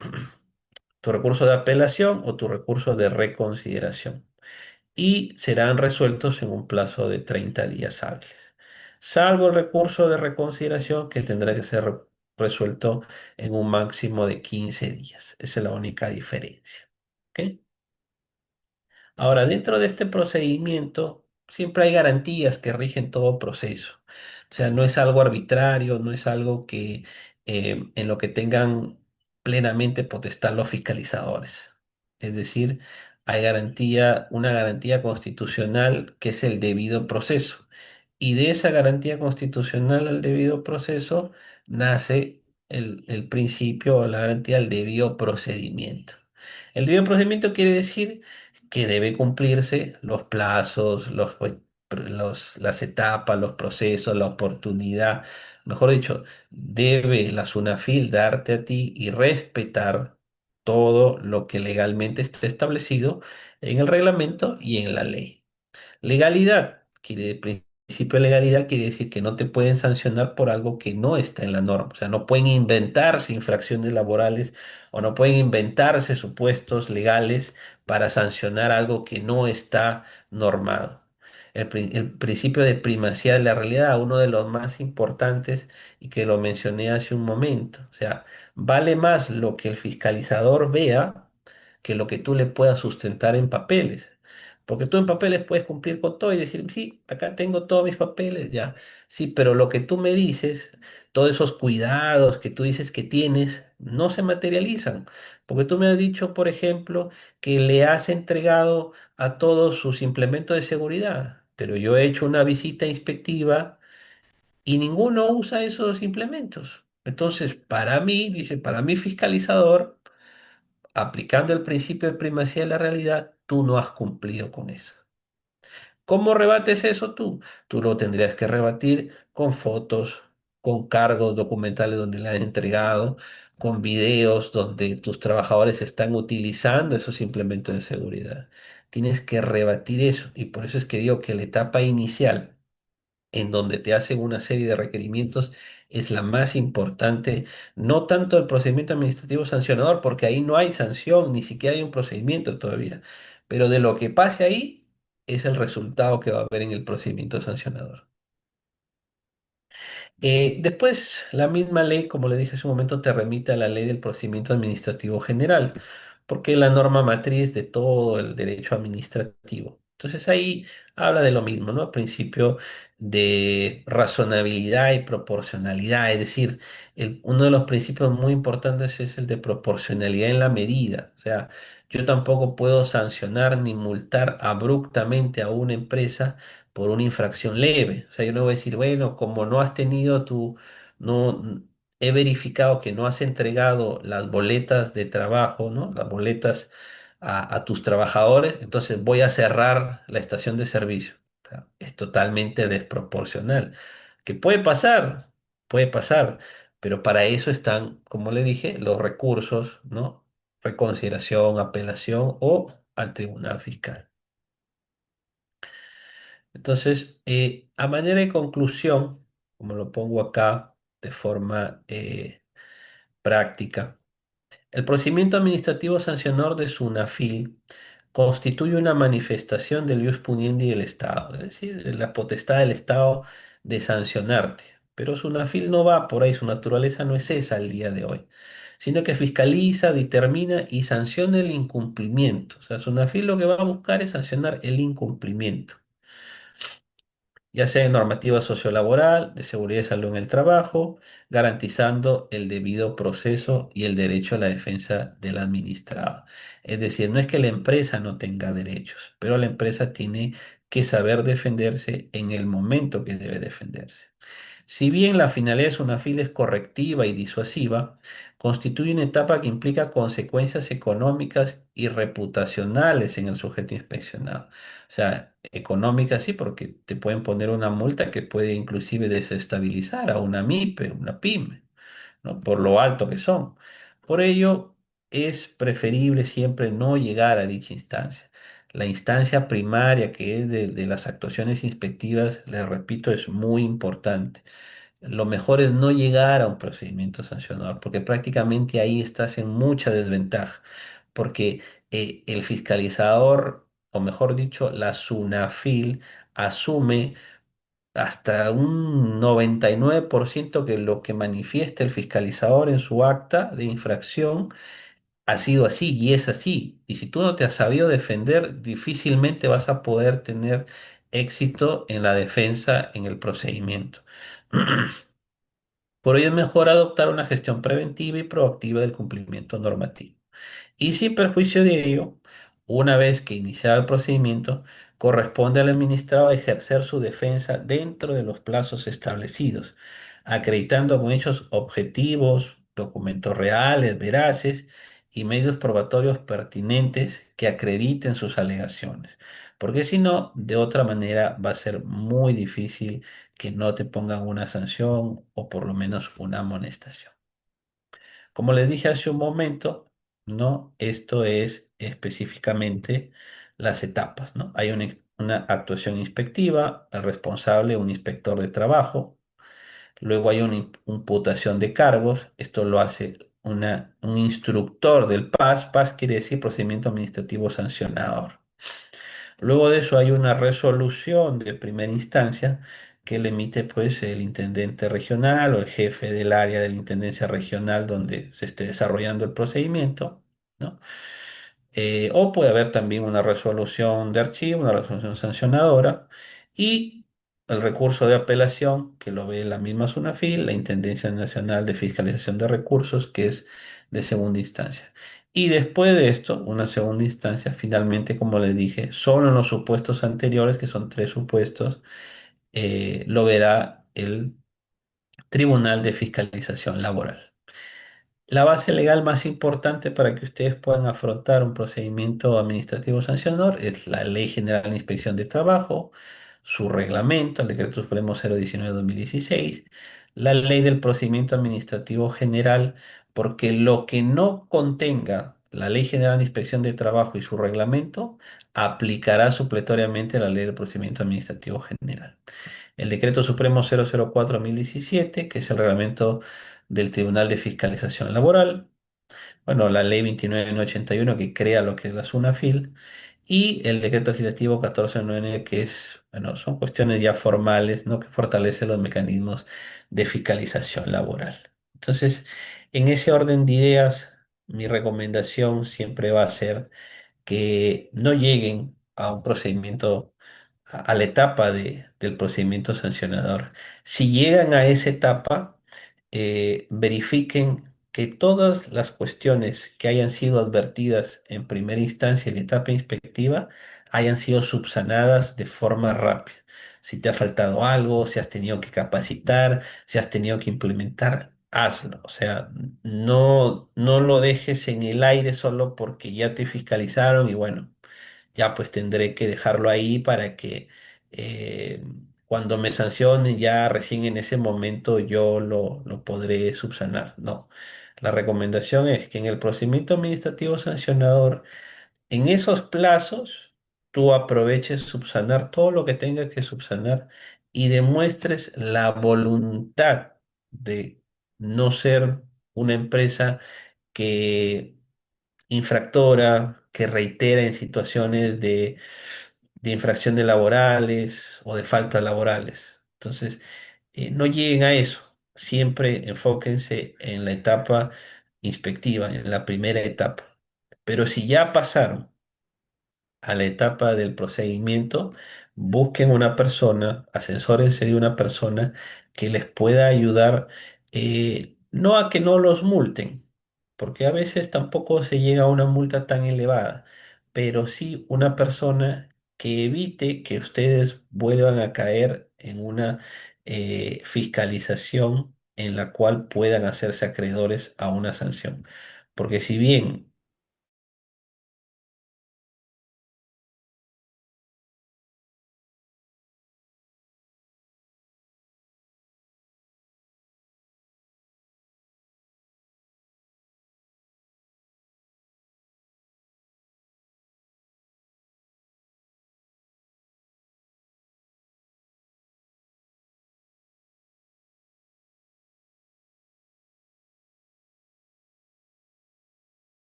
tu recurso de apelación o tu recurso de reconsideración. Y serán resueltos en un plazo de 30 días hábiles. Salvo el recurso de reconsideración que tendrá que ser resuelto en un máximo de 15 días. Esa es la única diferencia. ¿Ok? Ahora, dentro de este procedimiento, siempre hay garantías que rigen todo proceso. O sea, no es algo arbitrario, no es algo que en lo que tengan plenamente potestad los fiscalizadores. Es decir, hay una garantía constitucional que es el debido proceso. Y de esa garantía constitucional al debido proceso nace el principio o la garantía del debido procedimiento. El debido procedimiento quiere decir que debe cumplirse los plazos, las etapas, los procesos, la oportunidad. Mejor dicho, debe la SUNAFIL darte a ti y respetar todo lo que legalmente está establecido en el reglamento y en la ley. Legalidad, principio de legalidad quiere decir que no te pueden sancionar por algo que no está en la norma. O sea, no pueden inventarse infracciones laborales o no pueden inventarse supuestos legales para sancionar algo que no está normado. El principio de primacía de la realidad, uno de los más importantes y que lo mencioné hace un momento. O sea, vale más lo que el fiscalizador vea que lo que tú le puedas sustentar en papeles. Porque tú en papeles puedes cumplir con todo y decir, sí, acá tengo todos mis papeles, ya. Sí, pero lo que tú me dices, todos esos cuidados que tú dices que tienes, no se materializan. Porque tú me has dicho, por ejemplo, que le has entregado a todos sus implementos de seguridad, pero yo he hecho una visita inspectiva y ninguno usa esos implementos. Entonces, para mí, dice, para mi fiscalizador, aplicando el principio de primacía de la realidad, tú no has cumplido con eso. ¿Cómo rebates eso tú? Tú lo tendrías que rebatir con fotos, con cargos documentales donde le han entregado, con videos donde tus trabajadores están utilizando esos implementos de seguridad. Tienes que rebatir eso y por eso es que digo que la etapa inicial en donde te hacen una serie de requerimientos es la más importante, no tanto el procedimiento administrativo sancionador, porque ahí no hay sanción, ni siquiera hay un procedimiento todavía, pero de lo que pase ahí es el resultado que va a haber en el procedimiento sancionador. Después, la misma ley, como le dije hace un momento, te remite a la ley del procedimiento administrativo general, porque es la norma matriz de todo el derecho administrativo. Entonces ahí habla de lo mismo, ¿no? Principio de razonabilidad y proporcionalidad, es decir, uno de los principios muy importantes es el de proporcionalidad en la medida. O sea, yo tampoco puedo sancionar ni multar abruptamente a una empresa por una infracción leve. O sea, yo no voy a decir, bueno, como no has tenido no, he verificado que no has entregado las boletas de trabajo, ¿no? Las boletas a tus trabajadores, entonces voy a cerrar la estación de servicio. O sea, es totalmente desproporcional. Que puede pasar, pero para eso están, como le dije, los recursos, ¿no? Reconsideración, apelación o al tribunal fiscal. Entonces, a manera de conclusión, como lo pongo acá de forma práctica, el procedimiento administrativo sancionador de SUNAFIL constituye una manifestación del ius puniendi del Estado, es decir, de la potestad del Estado de sancionarte. Pero SUNAFIL no va por ahí, su naturaleza no es esa al día de hoy, sino que fiscaliza, determina y sanciona el incumplimiento. O sea, SUNAFIL lo que va a buscar es sancionar el incumplimiento, ya sea en normativa sociolaboral, de seguridad y salud en el trabajo, garantizando el debido proceso y el derecho a la defensa del administrado. Es decir, no es que la empresa no tenga derechos, pero la empresa tiene que saber defenderse en el momento que debe defenderse. Si bien la finalidad de SUNAFIL es correctiva y disuasiva, constituye una etapa que implica consecuencias económicas y reputacionales en el sujeto inspeccionado. O sea, económicas sí, porque te pueden poner una multa que puede inclusive desestabilizar a una MIPE, una pyme, ¿no? Por lo alto que son. Por ello, es preferible siempre no llegar a dicha instancia. La instancia primaria, que es de las actuaciones inspectivas, les repito, es muy importante. Lo mejor es no llegar a un procedimiento sancionador, porque prácticamente ahí estás en mucha desventaja, porque el fiscalizador, o mejor dicho, la SUNAFIL, asume hasta un 99% que lo que manifiesta el fiscalizador en su acta de infracción ha sido así y es así. Y si tú no te has sabido defender, difícilmente vas a poder tener éxito en la defensa en el procedimiento. Por ello es mejor adoptar una gestión preventiva y proactiva del cumplimiento normativo. Y sin perjuicio de ello, una vez que iniciado el procedimiento, corresponde al administrado ejercer su defensa dentro de los plazos establecidos, acreditando con hechos objetivos, documentos reales, veraces y medios probatorios pertinentes que acrediten sus alegaciones. Porque si no, de otra manera va a ser muy difícil que no te pongan una sanción o por lo menos una amonestación. Como les dije hace un momento, ¿no? Esto es específicamente las etapas, ¿no? Hay una actuación inspectiva, el responsable, un inspector de trabajo, luego hay una imputación de cargos, esto lo hace un instructor del PAS, PAS quiere decir procedimiento administrativo sancionador. Luego de eso hay una resolución de primera instancia que le emite pues el intendente regional o el jefe del área de la intendencia regional donde se esté desarrollando el procedimiento, ¿no? O puede haber también una resolución de archivo, una resolución sancionadora y el recurso de apelación que lo ve la misma SUNAFIL, la Intendencia Nacional de Fiscalización de Recursos, que es de segunda instancia. Y después de esto, una segunda instancia, finalmente, como les dije, solo en los supuestos anteriores, que son tres supuestos, lo verá el Tribunal de Fiscalización Laboral. La base legal más importante para que ustedes puedan afrontar un procedimiento administrativo sancionador es la Ley General de Inspección de Trabajo, su reglamento, el Decreto Supremo 019/2016, la Ley del Procedimiento Administrativo General, porque lo que no contenga la Ley General de Inspección de Trabajo y su reglamento aplicará supletoriamente la Ley del Procedimiento Administrativo General. El Decreto Supremo 004/2017, que es el reglamento del Tribunal de Fiscalización Laboral, bueno, la Ley 29.981 que crea lo que es la SUNAFIL y el Decreto Legislativo 1499 que es, bueno, son cuestiones ya formales, ¿no? Que fortalecen los mecanismos de fiscalización laboral. Entonces, en ese orden de ideas, mi recomendación siempre va a ser que no lleguen a un procedimiento, a la etapa del procedimiento sancionador. Si llegan a esa etapa, verifiquen que todas las cuestiones que hayan sido advertidas en primera instancia en la etapa inspectiva hayan sido subsanadas de forma rápida. Si te ha faltado algo, si has tenido que capacitar, si has tenido que implementar, hazlo. O sea, no lo dejes en el aire solo porque ya te fiscalizaron y bueno, ya pues tendré que dejarlo ahí para que eh, cuando me sancionen ya recién en ese momento yo lo podré subsanar. No, la recomendación es que en el procedimiento administrativo sancionador, en esos plazos, tú aproveches subsanar todo lo que tenga que subsanar y demuestres la voluntad de no ser una empresa que infractora, que reitera en situaciones de infracciones laborales o de faltas laborales. Entonces, no lleguen a eso. Siempre enfóquense en la etapa inspectiva, en la primera etapa. Pero si ya pasaron a la etapa del procedimiento, busquen una persona, asesórense de una persona que les pueda ayudar, no a que no los multen, porque a veces tampoco se llega a una multa tan elevada, pero sí una persona que evite que ustedes vuelvan a caer en una fiscalización en la cual puedan hacerse acreedores a una sanción. Porque si bien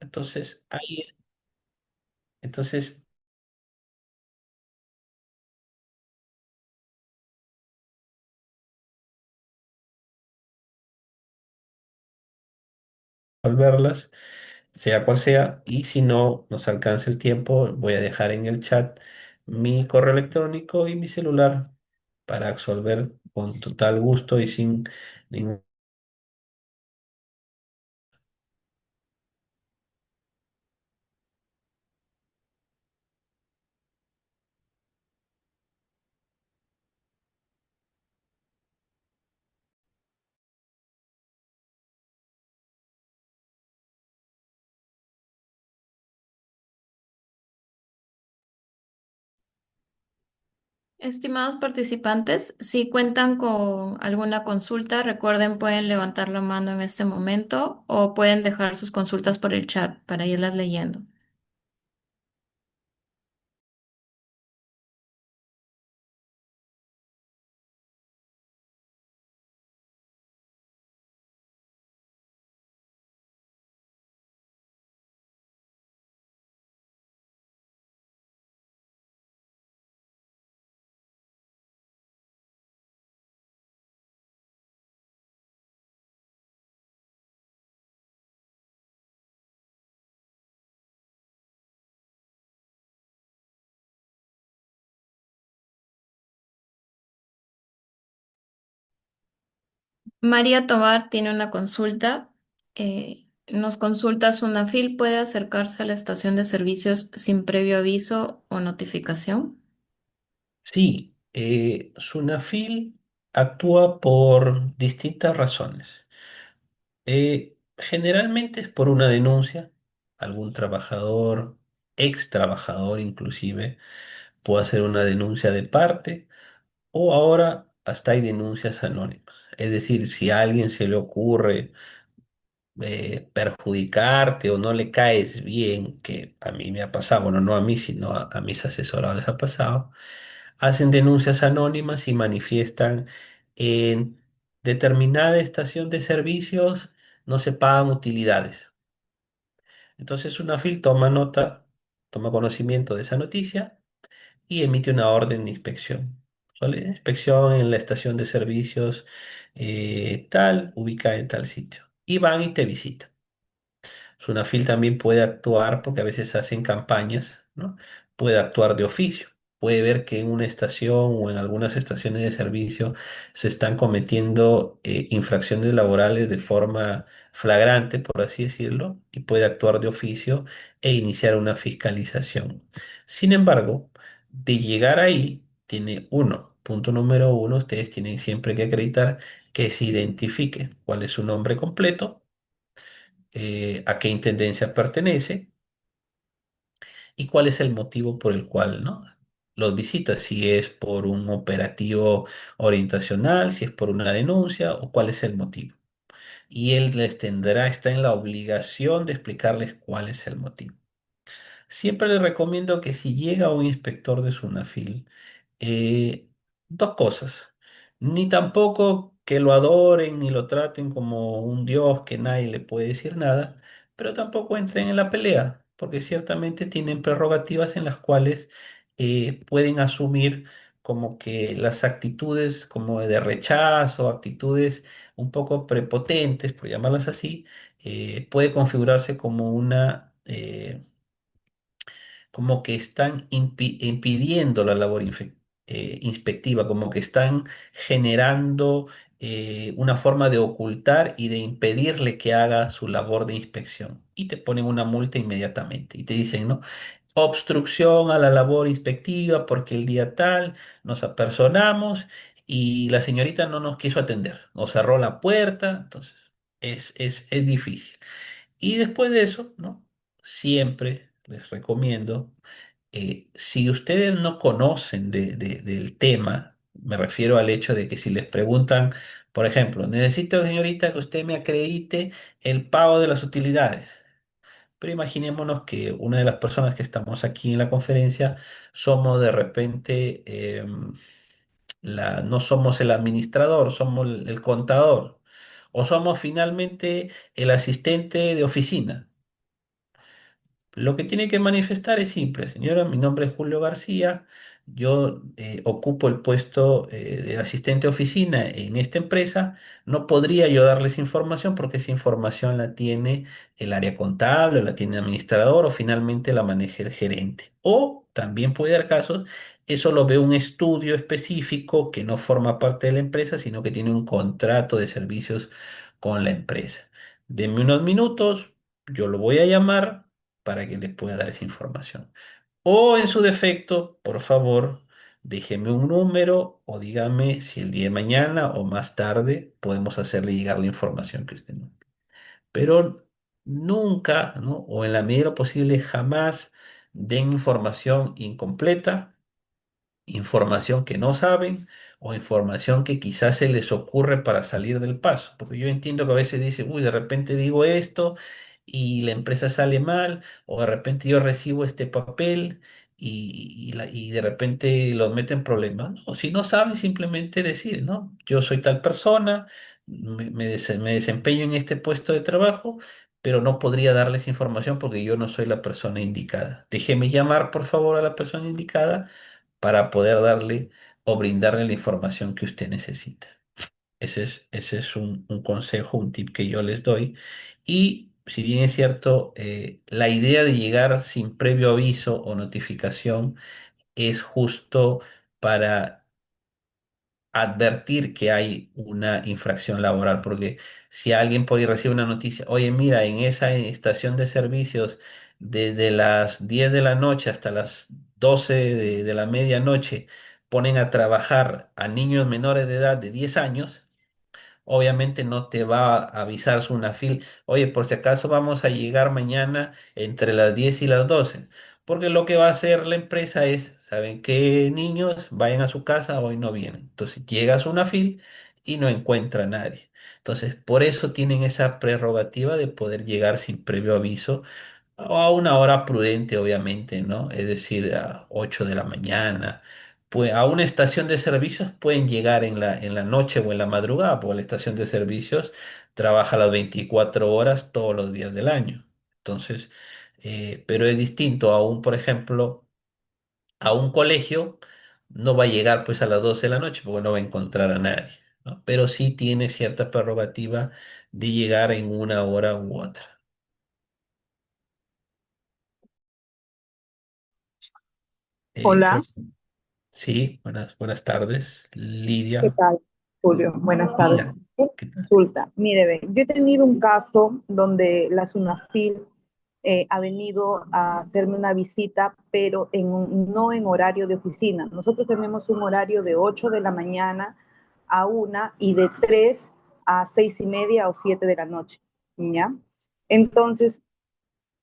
entonces ahí, entonces resolverlas, sea cual sea, y si no nos alcanza el tiempo, voy a dejar en el chat mi correo electrónico y mi celular para absolver con total gusto y sin ningún... Estimados participantes, si cuentan con alguna consulta, recuerden pueden levantar la mano en este momento o pueden dejar sus consultas por el chat para irlas leyendo. María Tobar tiene una consulta. Nos consulta, ¿Sunafil puede acercarse a la estación de servicios sin previo aviso o notificación? Sí, Sunafil actúa por distintas razones. Generalmente es por una denuncia, algún trabajador, ex trabajador inclusive, puede hacer una denuncia de parte. O ahora hasta hay denuncias anónimas. Es decir, si a alguien se le ocurre perjudicarte o no le caes bien, que a mí me ha pasado, bueno, no a mí, sino a mis asesorados les ha pasado, hacen denuncias anónimas y manifiestan en determinada estación de servicios no se pagan utilidades. Entonces UNAFIL toma nota, toma conocimiento de esa noticia y emite una orden de inspección. ¿Vale? Inspección en la estación de servicios tal, ubicada en tal sitio. Y van y te visitan. Sunafil también puede actuar, porque a veces hacen campañas, ¿no? Puede actuar de oficio. Puede ver que en una estación o en algunas estaciones de servicio se están cometiendo infracciones laborales de forma flagrante, por así decirlo, y puede actuar de oficio e iniciar una fiscalización. Sin embargo, de llegar ahí, tiene uno. punto número uno, ustedes tienen siempre que acreditar que se identifique cuál es su nombre completo, a qué intendencia pertenece y cuál es el motivo por el cual, ¿no? Los visita, si es por un operativo orientacional, si es por una denuncia o cuál es el motivo. Y él les tendrá, está en la obligación de explicarles cuál es el motivo. Siempre les recomiendo que si llega un inspector de Sunafil, eh, dos cosas. Ni tampoco que lo adoren ni lo traten como un dios que nadie le puede decir nada, pero tampoco entren en la pelea, porque ciertamente tienen prerrogativas en las cuales pueden asumir como que las actitudes como de rechazo, actitudes un poco prepotentes, por llamarlas así, puede configurarse como como que están impidiendo la labor inspectiva, como que están generando una forma de ocultar y de impedirle que haga su labor de inspección. Y te ponen una multa inmediatamente y te dicen, ¿no? Obstrucción a la labor inspectiva porque el día tal nos apersonamos y la señorita no nos quiso atender, nos cerró la puerta, entonces es difícil. Y después de eso, ¿no? Siempre les recomiendo, si ustedes no conocen del tema, me refiero al hecho de que si les preguntan, por ejemplo, necesito, señorita, que usted me acredite el pago de las utilidades. Pero imaginémonos que una de las personas que estamos aquí en la conferencia somos de repente, no somos el administrador, somos el contador, o somos finalmente el asistente de oficina. Lo que tiene que manifestar es simple, señora. Mi nombre es Julio García. Yo ocupo el puesto de asistente de oficina en esta empresa. No podría yo darles información porque esa información la tiene el área contable, la tiene el administrador o finalmente la maneja el gerente. O también puede dar casos, eso lo ve un estudio específico que no forma parte de la empresa, sino que tiene un contrato de servicios con la empresa. Denme unos minutos, yo lo voy a llamar para que le pueda dar esa información. O en su defecto, por favor, déjeme un número o dígame si el día de mañana o más tarde podemos hacerle llegar la información que usted no. Pero nunca, ¿no? O en la medida de lo posible, jamás den información incompleta, información que no saben o información que quizás se les ocurre para salir del paso. Porque yo entiendo que a veces dicen, uy, de repente digo esto y la empresa sale mal, o de repente yo recibo este papel y de repente los meten en problemas. No, si no saben, simplemente decir, ¿no? Yo soy tal persona, me desempeño en este puesto de trabajo. Pero no podría darles información porque yo no soy la persona indicada. Déjeme llamar, por favor, a la persona indicada para poder darle o brindarle la información que usted necesita. Ese es un consejo, un tip que yo les doy. Y si bien es cierto, la idea de llegar sin previo aviso o notificación es justo para advertir que hay una infracción laboral, porque si alguien puede recibir una noticia, oye, mira, en esa estación de servicios, desde las 10 de la noche hasta las 12 de la medianoche, ponen a trabajar a niños menores de edad de 10 años. Obviamente no te va a avisar Sunafil, oye, por si acaso vamos a llegar mañana entre las 10 y las 12, porque lo que va a hacer la empresa es, ¿saben qué, niños? Vayan a su casa, hoy no vienen. Entonces llega Sunafil y no encuentra a nadie. Entonces, por eso tienen esa prerrogativa de poder llegar sin previo aviso o a una hora prudente, obviamente, ¿no? Es decir, a 8 de la mañana. Pues a una estación de servicios pueden llegar en la noche o en la madrugada, porque la estación de servicios trabaja las 24 horas todos los días del año. Entonces, pero es distinto a un, por ejemplo, a un colegio, no va a llegar pues a las 12 de la noche porque no va a encontrar a nadie, ¿no? Pero sí tiene cierta prerrogativa de llegar en una hora u otra. Hola, Creo sí, buenas tardes, ¿qué Lidia. tal, Julio? Buenas tardes. Mira, ¿qué tal? Consulta. Mire, ve, yo he tenido un caso donde la SUNAFIL, ha venido a hacerme una visita, pero no en horario de oficina. Nosotros tenemos un horario de 8 de la mañana a 1 y de 3 a 6:30 o 7 de la noche, ¿ya? Entonces,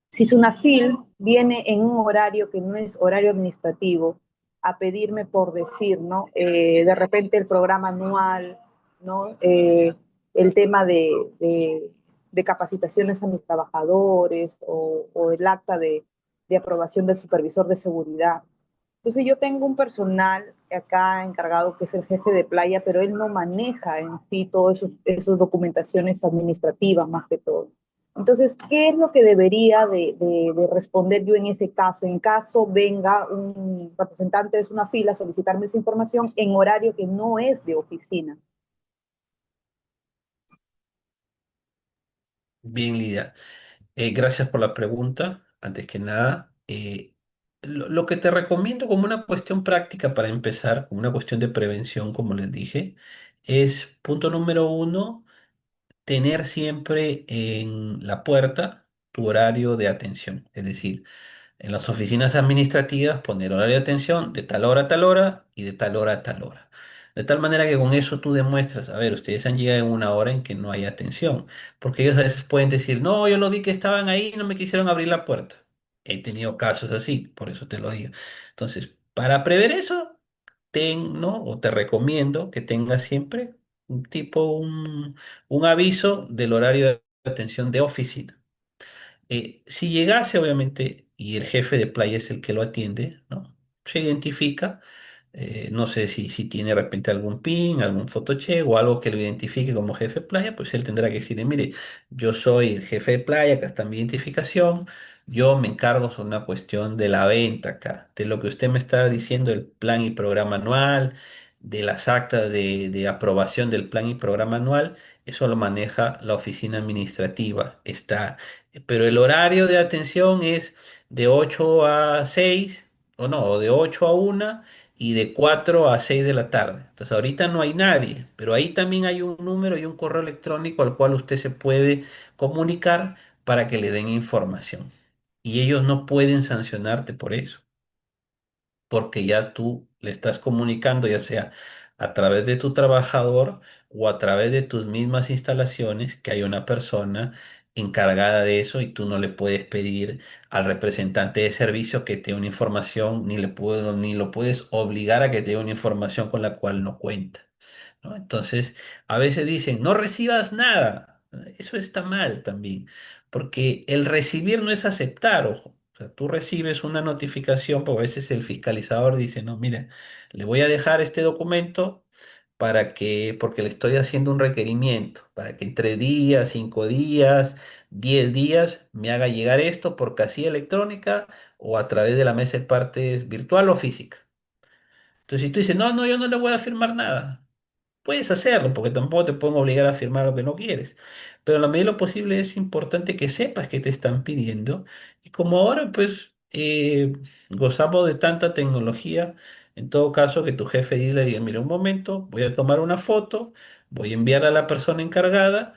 si Sunafil viene en un horario que no es horario administrativo a pedirme por decir, ¿no? De repente el programa anual, ¿no? El tema de capacitaciones a mis trabajadores o el acta de aprobación del supervisor de seguridad. Entonces yo tengo un personal acá encargado que es el jefe de playa, pero él no maneja en sí todas esas documentaciones administrativas más que todo. Entonces, ¿qué es lo que debería de responder yo en ese caso? En caso venga un representante de una fila a solicitarme esa información en horario que no es de oficina. Bien, Lidia. Gracias por la pregunta. Antes que nada, lo que te recomiendo como una cuestión práctica para empezar, como una cuestión de prevención, como les dije, es punto número uno, tener siempre en la puerta tu horario de atención. Es decir, en las oficinas administrativas poner horario de atención de tal hora a tal hora y de tal hora a tal hora. De tal manera que con eso tú demuestras, a ver, ustedes han llegado en una hora en que no hay atención, porque ellos a veces pueden decir, no, yo lo vi que estaban ahí y no me quisieron abrir la puerta. He tenido casos así, por eso te lo digo. Entonces, para prever eso, ¿no? O te recomiendo que tengas siempre un un aviso del horario de atención de oficina. Si llegase, obviamente, y el jefe de playa es el que lo atiende, ¿no? Se identifica, no sé si tiene de repente algún PIN, algún photocheck o algo que lo identifique como jefe de playa, pues él tendrá que decirle, mire, yo soy el jefe de playa, acá está mi identificación, yo me encargo sobre una cuestión de la venta acá, de lo que usted me está diciendo, el plan y programa anual, de las actas de aprobación del plan y programa anual, eso lo maneja la oficina administrativa, está, pero el horario de atención es de 8 a 6 o no, o de 8 a 1 y de 4 a 6 de la tarde. Entonces ahorita no hay nadie, pero ahí también hay un número y un correo electrónico al cual usted se puede comunicar para que le den información. Y ellos no pueden sancionarte por eso porque ya tú le estás comunicando, ya sea a través de tu trabajador o a través de tus mismas instalaciones, que hay una persona encargada de eso y tú no le puedes pedir al representante de servicio que te dé una información, ni lo puedes obligar a que te dé una información con la cual no cuenta. ¿No? Entonces, a veces dicen, no recibas nada. Eso está mal también, porque el recibir no es aceptar, ojo. O sea, tú recibes una notificación, porque a veces el fiscalizador dice, no, mire, le voy a dejar este documento porque le estoy haciendo un requerimiento, para que en 3 días, 5 días, 10 días me haga llegar esto por casilla electrónica o a través de la mesa de partes virtual o física. Entonces, si tú dices, no, no, yo no le voy a firmar nada. Puedes hacerlo, porque tampoco te pueden obligar a firmar lo que no quieres. Pero en la medida de lo posible es importante que sepas qué te están pidiendo. Y como ahora, pues, gozamos de tanta tecnología, en todo caso, que tu jefe le diga, mira, un momento, voy a tomar una foto, voy a enviarla a la persona encargada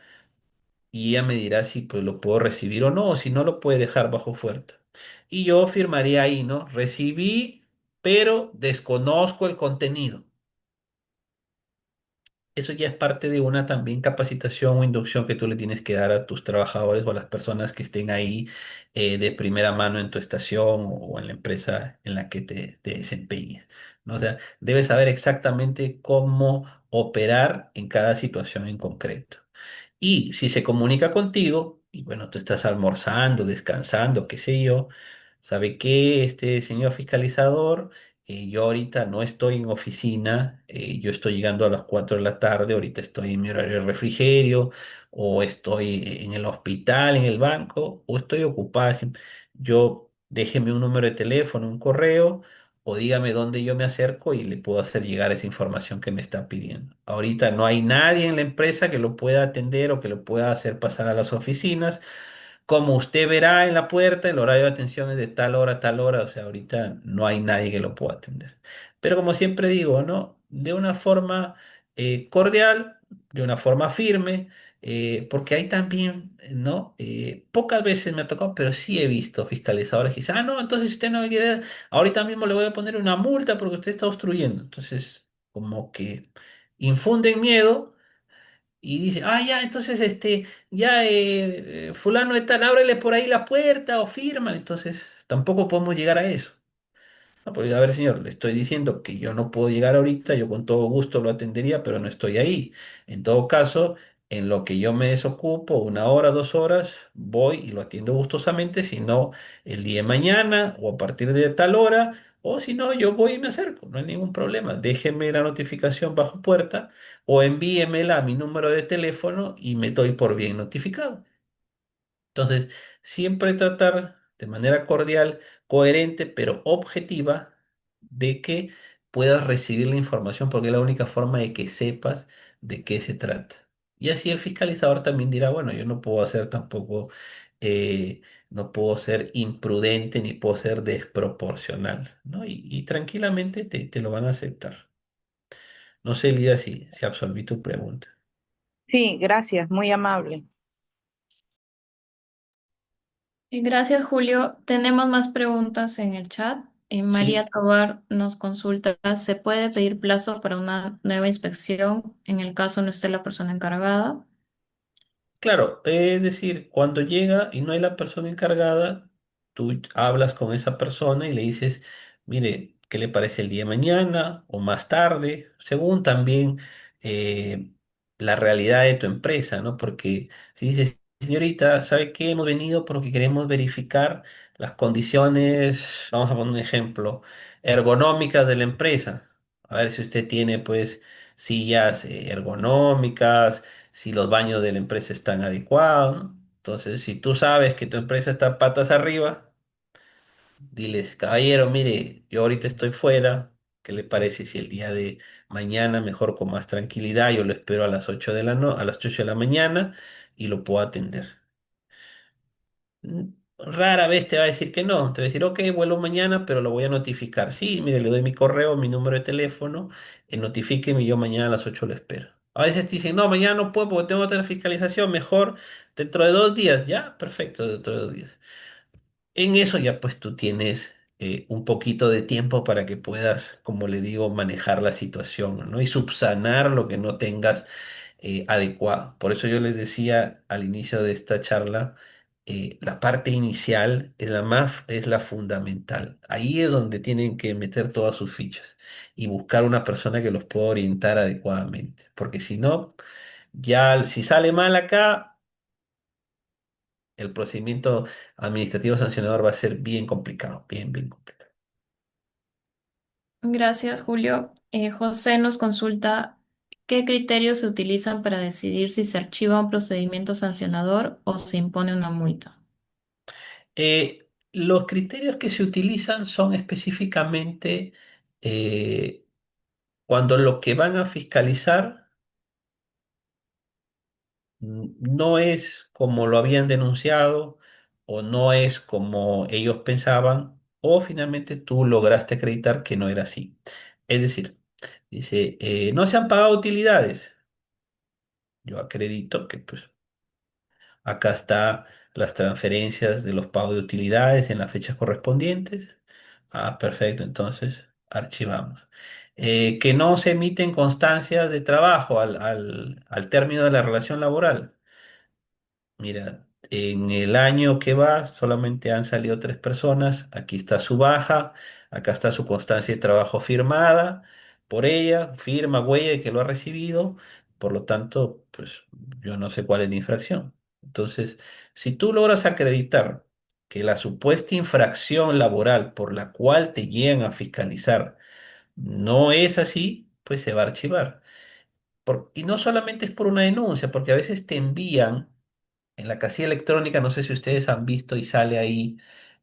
y ella me dirá si pues lo puedo recibir o no, o si no lo puede dejar bajo oferta. Y yo firmaría ahí, ¿no? Recibí, pero desconozco el contenido. Eso ya es parte de una también capacitación o inducción que tú le tienes que dar a tus trabajadores o a las personas que estén ahí de primera mano en tu estación o en la empresa en la que te desempeñes, ¿no? O sea, debes saber exactamente cómo operar en cada situación en concreto. Y si se comunica contigo, y bueno, tú estás almorzando, descansando, qué sé yo, ¿sabe qué, este señor fiscalizador? Yo ahorita no estoy en oficina, yo estoy llegando a las 4 de la tarde, ahorita estoy en mi horario de refrigerio, o estoy en el hospital, en el banco, o estoy ocupada. Yo déjeme un número de teléfono, un correo, o dígame dónde yo me acerco y le puedo hacer llegar esa información que me está pidiendo. Ahorita no hay nadie en la empresa que lo pueda atender o que lo pueda hacer pasar a las oficinas. Como usted verá en la puerta, el horario de atención es de tal hora a tal hora, o sea, ahorita no hay nadie que lo pueda atender. Pero como siempre digo, ¿no? De una forma cordial, de una forma firme, porque hay también, ¿no? Pocas veces me ha tocado, pero sí he visto fiscalizadores que dicen, ah, no, entonces usted no me quiere, ahorita mismo le voy a poner una multa porque usted está obstruyendo. Entonces, como que infunden miedo y dicen, ah, ya, entonces, ya, fulano de tal, ábrele por ahí la puerta o firman. Entonces, tampoco podemos llegar a eso. No, porque, a ver, señor, le estoy diciendo que yo no puedo llegar ahorita, yo con todo gusto lo atendería, pero no estoy ahí. En todo caso, en lo que yo me desocupo, 1 hora, 2 horas, voy y lo atiendo gustosamente, si no, el día de mañana o a partir de tal hora, o si no, yo voy y me acerco, no hay ningún problema. Déjeme la notificación bajo puerta o envíemela a mi número de teléfono y me doy por bien notificado. Entonces, siempre tratar de manera cordial, coherente, pero objetiva, de que puedas recibir la información, porque es la única forma de que sepas de qué se trata. Y así el fiscalizador también dirá, bueno, yo no puedo hacer tampoco, eh, no puedo ser imprudente ni puedo ser desproporcional, ¿no? Y tranquilamente te lo van a aceptar. No sé, Lida, si absolví tu pregunta. Sí, gracias, muy amable. Gracias, Julio. Tenemos más preguntas en el chat. María Sí. Tobar nos consulta, ¿se puede pedir plazo para una nueva inspección en el caso no esté la persona encargada? Claro, es decir, cuando llega y no hay la persona encargada, tú hablas con esa persona y le dices, mire, ¿qué le parece el día de mañana o más tarde? Según también eh, la realidad de tu empresa, ¿no? Porque si dices, señorita, ¿sabe qué? Hemos venido porque queremos verificar las condiciones, vamos a poner un ejemplo, ergonómicas de la empresa. A ver si usted tiene, pues, sillas ergonómicas, si los baños de la empresa están adecuados, ¿no? Entonces, si tú sabes que tu empresa está patas arriba, diles, caballero, mire, yo ahorita estoy fuera, ¿qué le parece si el día de mañana, mejor con más tranquilidad, yo lo espero a las 8 de la a las 8 de la mañana y lo puedo atender? Rara vez te va a decir que no, te va a decir, ok, vuelo mañana, pero lo voy a notificar. Sí, mire, le doy mi correo, mi número de teléfono, notifíqueme y yo mañana a las 8 lo espero. A veces te dicen, no, mañana no puedo porque tengo otra fiscalización, mejor dentro de 2 días. Ya, perfecto, dentro de 2 días. En eso ya pues tú tienes un poquito de tiempo para que puedas, como le digo, manejar la situación, ¿no? Y subsanar lo que no tengas adecuado. Por eso yo les decía al inicio de esta charla, la parte inicial es la fundamental. Ahí es donde tienen que meter todas sus fichas y buscar una persona que los pueda orientar adecuadamente. Porque si no, ya si sale mal acá, el procedimiento administrativo sancionador va a ser bien complicado, bien, bien complicado. Gracias, Julio. José nos consulta, ¿qué criterios se utilizan para decidir si se archiva un procedimiento sancionador o se impone una multa? Los criterios que se utilizan son específicamente cuando lo que van a fiscalizar no es como lo habían denunciado o no es como ellos pensaban o finalmente tú lograste acreditar que no era así. Es decir, dice, no se han pagado utilidades. Yo acredito que pues acá está las transferencias de los pagos de utilidades en las fechas correspondientes. Ah, perfecto, entonces archivamos. Que no se emiten constancias de trabajo al término de la relación laboral. Mira, en el año que va solamente han salido 3 personas. Aquí está su baja, acá está su constancia de trabajo firmada por ella, firma, huella de que lo ha recibido. Por lo tanto, pues yo no sé cuál es la infracción. Entonces, si tú logras acreditar que la supuesta infracción laboral por la cual te llegan a fiscalizar no es así, pues se va a archivar. Y no solamente es por una denuncia, porque a veces te envían en la casilla electrónica, no sé si ustedes han visto y sale ahí,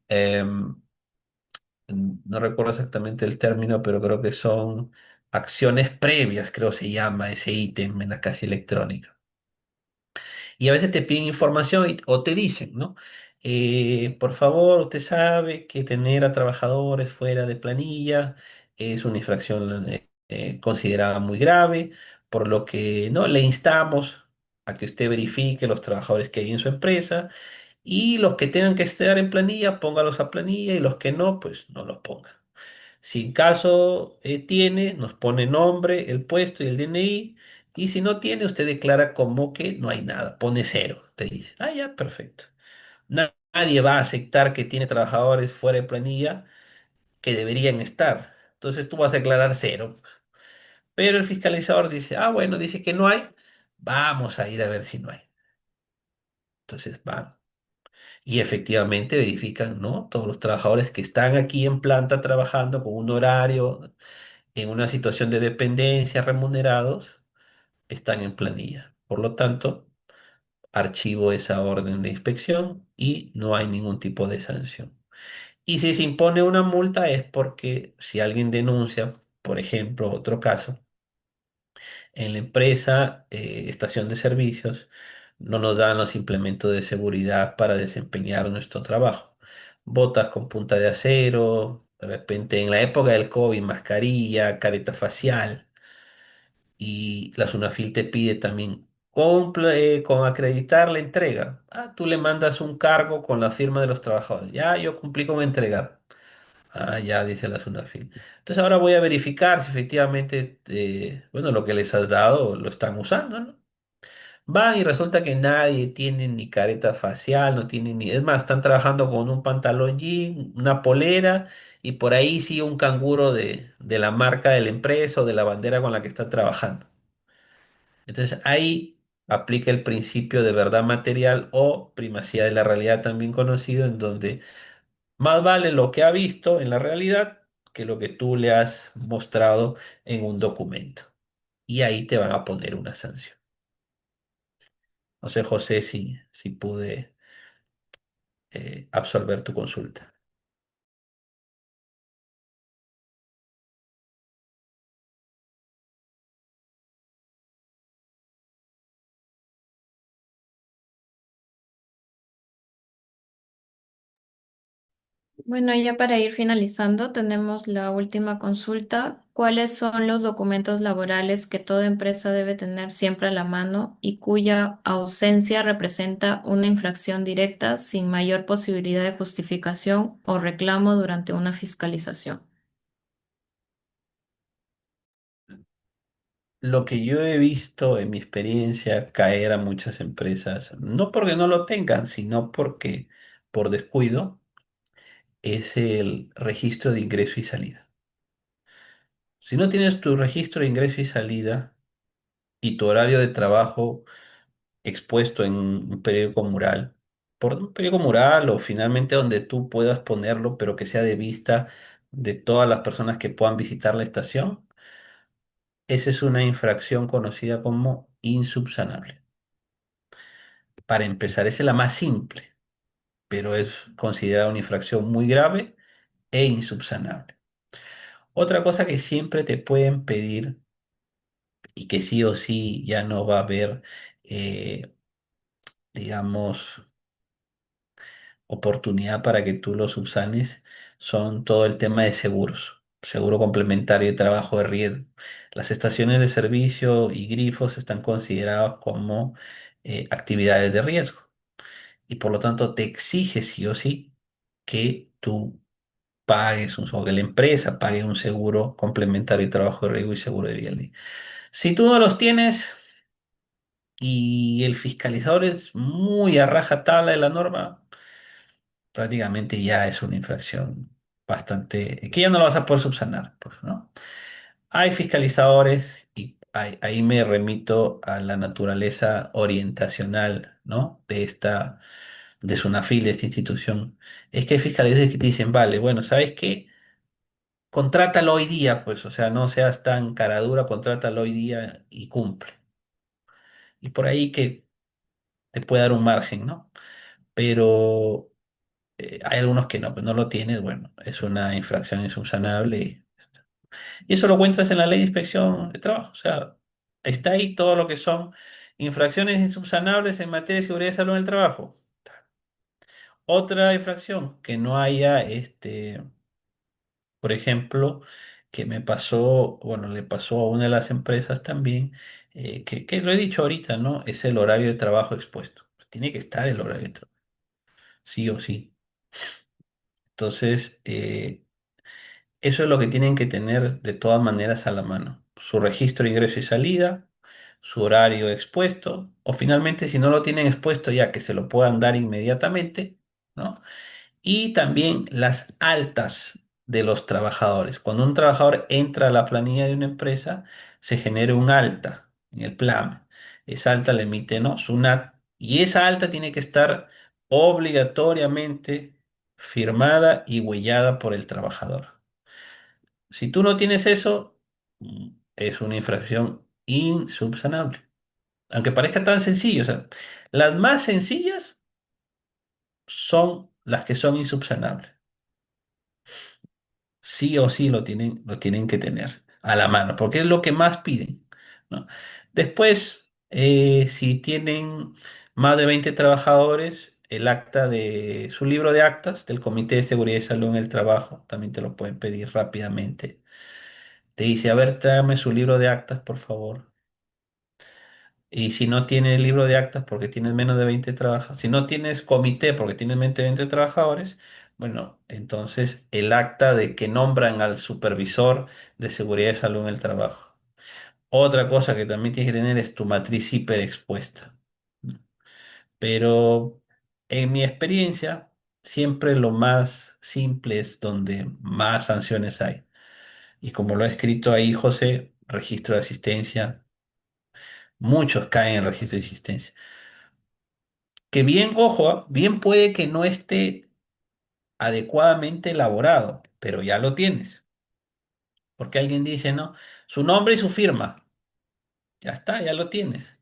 em, no recuerdo exactamente el término, pero creo que son acciones previas, creo se llama ese ítem en la casilla electrónica. Y a veces te piden información o te dicen, ¿no? Por favor, usted sabe que tener a trabajadores fuera de planilla es una infracción considerada muy grave. por lo que no le instamos a que usted verifique los trabajadores que hay en su empresa y los que tengan que estar en planilla, póngalos a planilla y los que no, pues no los ponga. Si en caso tiene, nos pone nombre, el puesto y el DNI. Y si no tiene, usted declara como que no hay nada, pone cero. Te dice, ah, ya, perfecto. Nadie va a aceptar que tiene trabajadores fuera de planilla que deberían estar. Entonces tú vas a declarar cero. Pero el fiscalizador dice, ah, bueno, dice que no hay, vamos a ir a ver si no hay. Entonces van. Y efectivamente verifican, ¿no? Todos los trabajadores que están aquí en planta trabajando con un horario, en una situación de dependencia, remunerados, están en planilla. Por lo tanto, archivo esa orden de inspección y no hay ningún tipo de sanción. Y si se impone una multa es porque si alguien denuncia, por ejemplo, otro caso, en la empresa, estación de servicios, no nos dan los implementos de seguridad para desempeñar nuestro trabajo. Botas con punta de acero, de repente en la época del COVID, mascarilla, careta facial, y la SUNAFIL te pide también con acreditar la entrega. Ah, tú le mandas un cargo con la firma de los trabajadores. Ya, yo cumplí con entregar. Ah, ya, dice la SUNAFIL. Entonces ahora voy a verificar si efectivamente, bueno, lo que les has dado lo están usando, ¿no? Van y resulta que nadie tiene ni careta facial, no tiene ni... Es más, están trabajando con un pantalón jean, una polera y por ahí sí un canguro de la marca de la empresa o de la bandera con la que están trabajando. Entonces ahí aplica el principio de verdad material o primacía de la realidad también conocido, en donde más vale lo que ha visto en la realidad que lo que tú le has mostrado en un documento. Y ahí te van a poner una sanción. No sé, José, si pude absolver tu consulta. Bueno, ya para ir finalizando, tenemos la última consulta. ¿Cuáles son los documentos laborales que toda empresa debe tener siempre a la mano y cuya ausencia representa una infracción directa sin mayor posibilidad de justificación o reclamo durante una fiscalización? Lo que yo he visto en mi experiencia caer a muchas empresas, no porque no lo tengan, sino porque por descuido, es el registro de ingreso y salida. Si no tienes tu registro de ingreso y salida y tu horario de trabajo expuesto en un periódico mural, por un periódico mural o finalmente donde tú puedas ponerlo, pero que sea de vista de todas las personas que puedan visitar la estación, esa es una infracción conocida como insubsanable. Para empezar, esa es la más simple, pero es considerada una infracción muy grave e insubsanable. Otra cosa que siempre te pueden pedir y que sí o sí ya no va a haber, eh, digamos, oportunidad para que tú lo subsanes, son todo el tema de seguros. Seguro complementario de trabajo de riesgo. Las estaciones de servicio y grifos están considerados como actividades de riesgo y por lo tanto te exige sí o sí que tú pagues o que la empresa pague un seguro complementario de trabajo de riesgo y seguro de vida. Si tú no los tienes, y el fiscalizador es muy a rajatabla de la norma, prácticamente ya es una infracción bastante, que ya no lo vas a poder subsanar, pues, ¿no? Hay fiscalizadores y ahí me remito a la naturaleza orientacional, ¿no? De SUNAFIL, de esta institución. Es que hay fiscalizadores que te dicen, vale, bueno, ¿sabes qué? Contrátalo hoy día, pues, o sea, no seas tan caradura, contrátalo hoy día y cumple. Y por ahí que te puede dar un margen, ¿no? Pero hay algunos que no, pues no lo tienes, bueno, es una infracción insubsanable y eso lo encuentras en la ley de inspección de trabajo, o sea, está ahí todo lo que son infracciones insubsanables en materia de seguridad y salud en el trabajo. Otra infracción, que no haya, por ejemplo, que me pasó, bueno, le pasó a una de las empresas también, que lo he dicho ahorita, ¿no? Es el horario de trabajo expuesto. Tiene que estar el horario de trabajo, sí o sí. Entonces, eso es lo que tienen que tener de todas maneras a la mano. Su registro de ingreso y salida, su horario expuesto, o finalmente, si no lo tienen expuesto, ya que se lo puedan dar inmediatamente, ¿no? Y también las altas de los trabajadores. Cuando un trabajador entra a la planilla de una empresa, se genera un alta en el plan. Esa alta le emite, ¿no? SUNAT. Y esa alta tiene que estar obligatoriamente firmada y huellada por el trabajador. Si tú no tienes eso, es una infracción insubsanable. Aunque parezca tan sencillo, o sea, las más sencillas son las que son insubsanables. Sí o sí lo tienen que tener a la mano, porque es lo que más piden, ¿no? Después, si tienen más de 20 trabajadores, el acta de su libro de actas del Comité de Seguridad y Salud en el Trabajo, también te lo pueden pedir rápidamente. Te dice, a ver, tráeme su libro de actas, por favor. Y si no tienes libro de actas porque tienes menos de 20 trabajadores, si no tienes comité porque tienes menos de 20 trabajadores, bueno, entonces el acta de que nombran al supervisor de seguridad y salud en el trabajo. Otra cosa que también tienes que tener es tu matriz hiperexpuesta. Pero en mi experiencia, siempre lo más simple es donde más sanciones hay. Y como lo ha escrito ahí José, registro de asistencia, muchos caen en el registro de asistencia. Que bien, ojo, bien puede que no esté adecuadamente elaborado, pero ya lo tienes. Porque alguien dice, no, su nombre y su firma. Ya está, ya lo tienes.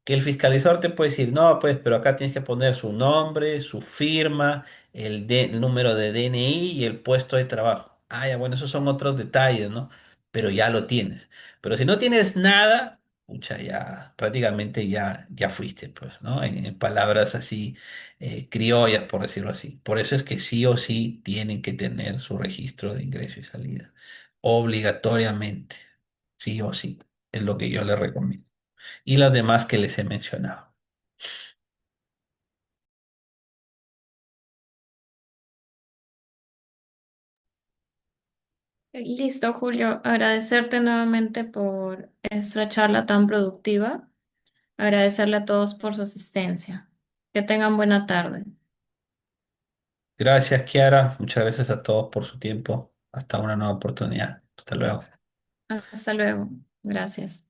Que el fiscalizador te puede decir, no, pues, pero acá tienes que poner su nombre, su firma, el número de DNI y el puesto de trabajo. Ah, ya, bueno, esos son otros detalles, ¿no? Pero ya lo tienes. Pero si no tienes nada, pucha, ya prácticamente ya fuiste, pues, ¿no? En palabras así, criollas, por decirlo así. Por eso es que sí o sí tienen que tener su registro de ingreso y salida. Obligatoriamente, sí o sí. Es lo que yo les recomiendo y las demás que les he mencionado. Listo, Julio. Agradecerte nuevamente por esta charla tan productiva. Agradecerle a todos por su asistencia. Que tengan buena tarde. Gracias, Kiara. Muchas gracias a todos por su tiempo. Hasta una nueva oportunidad. Hasta luego. Hasta luego. Gracias.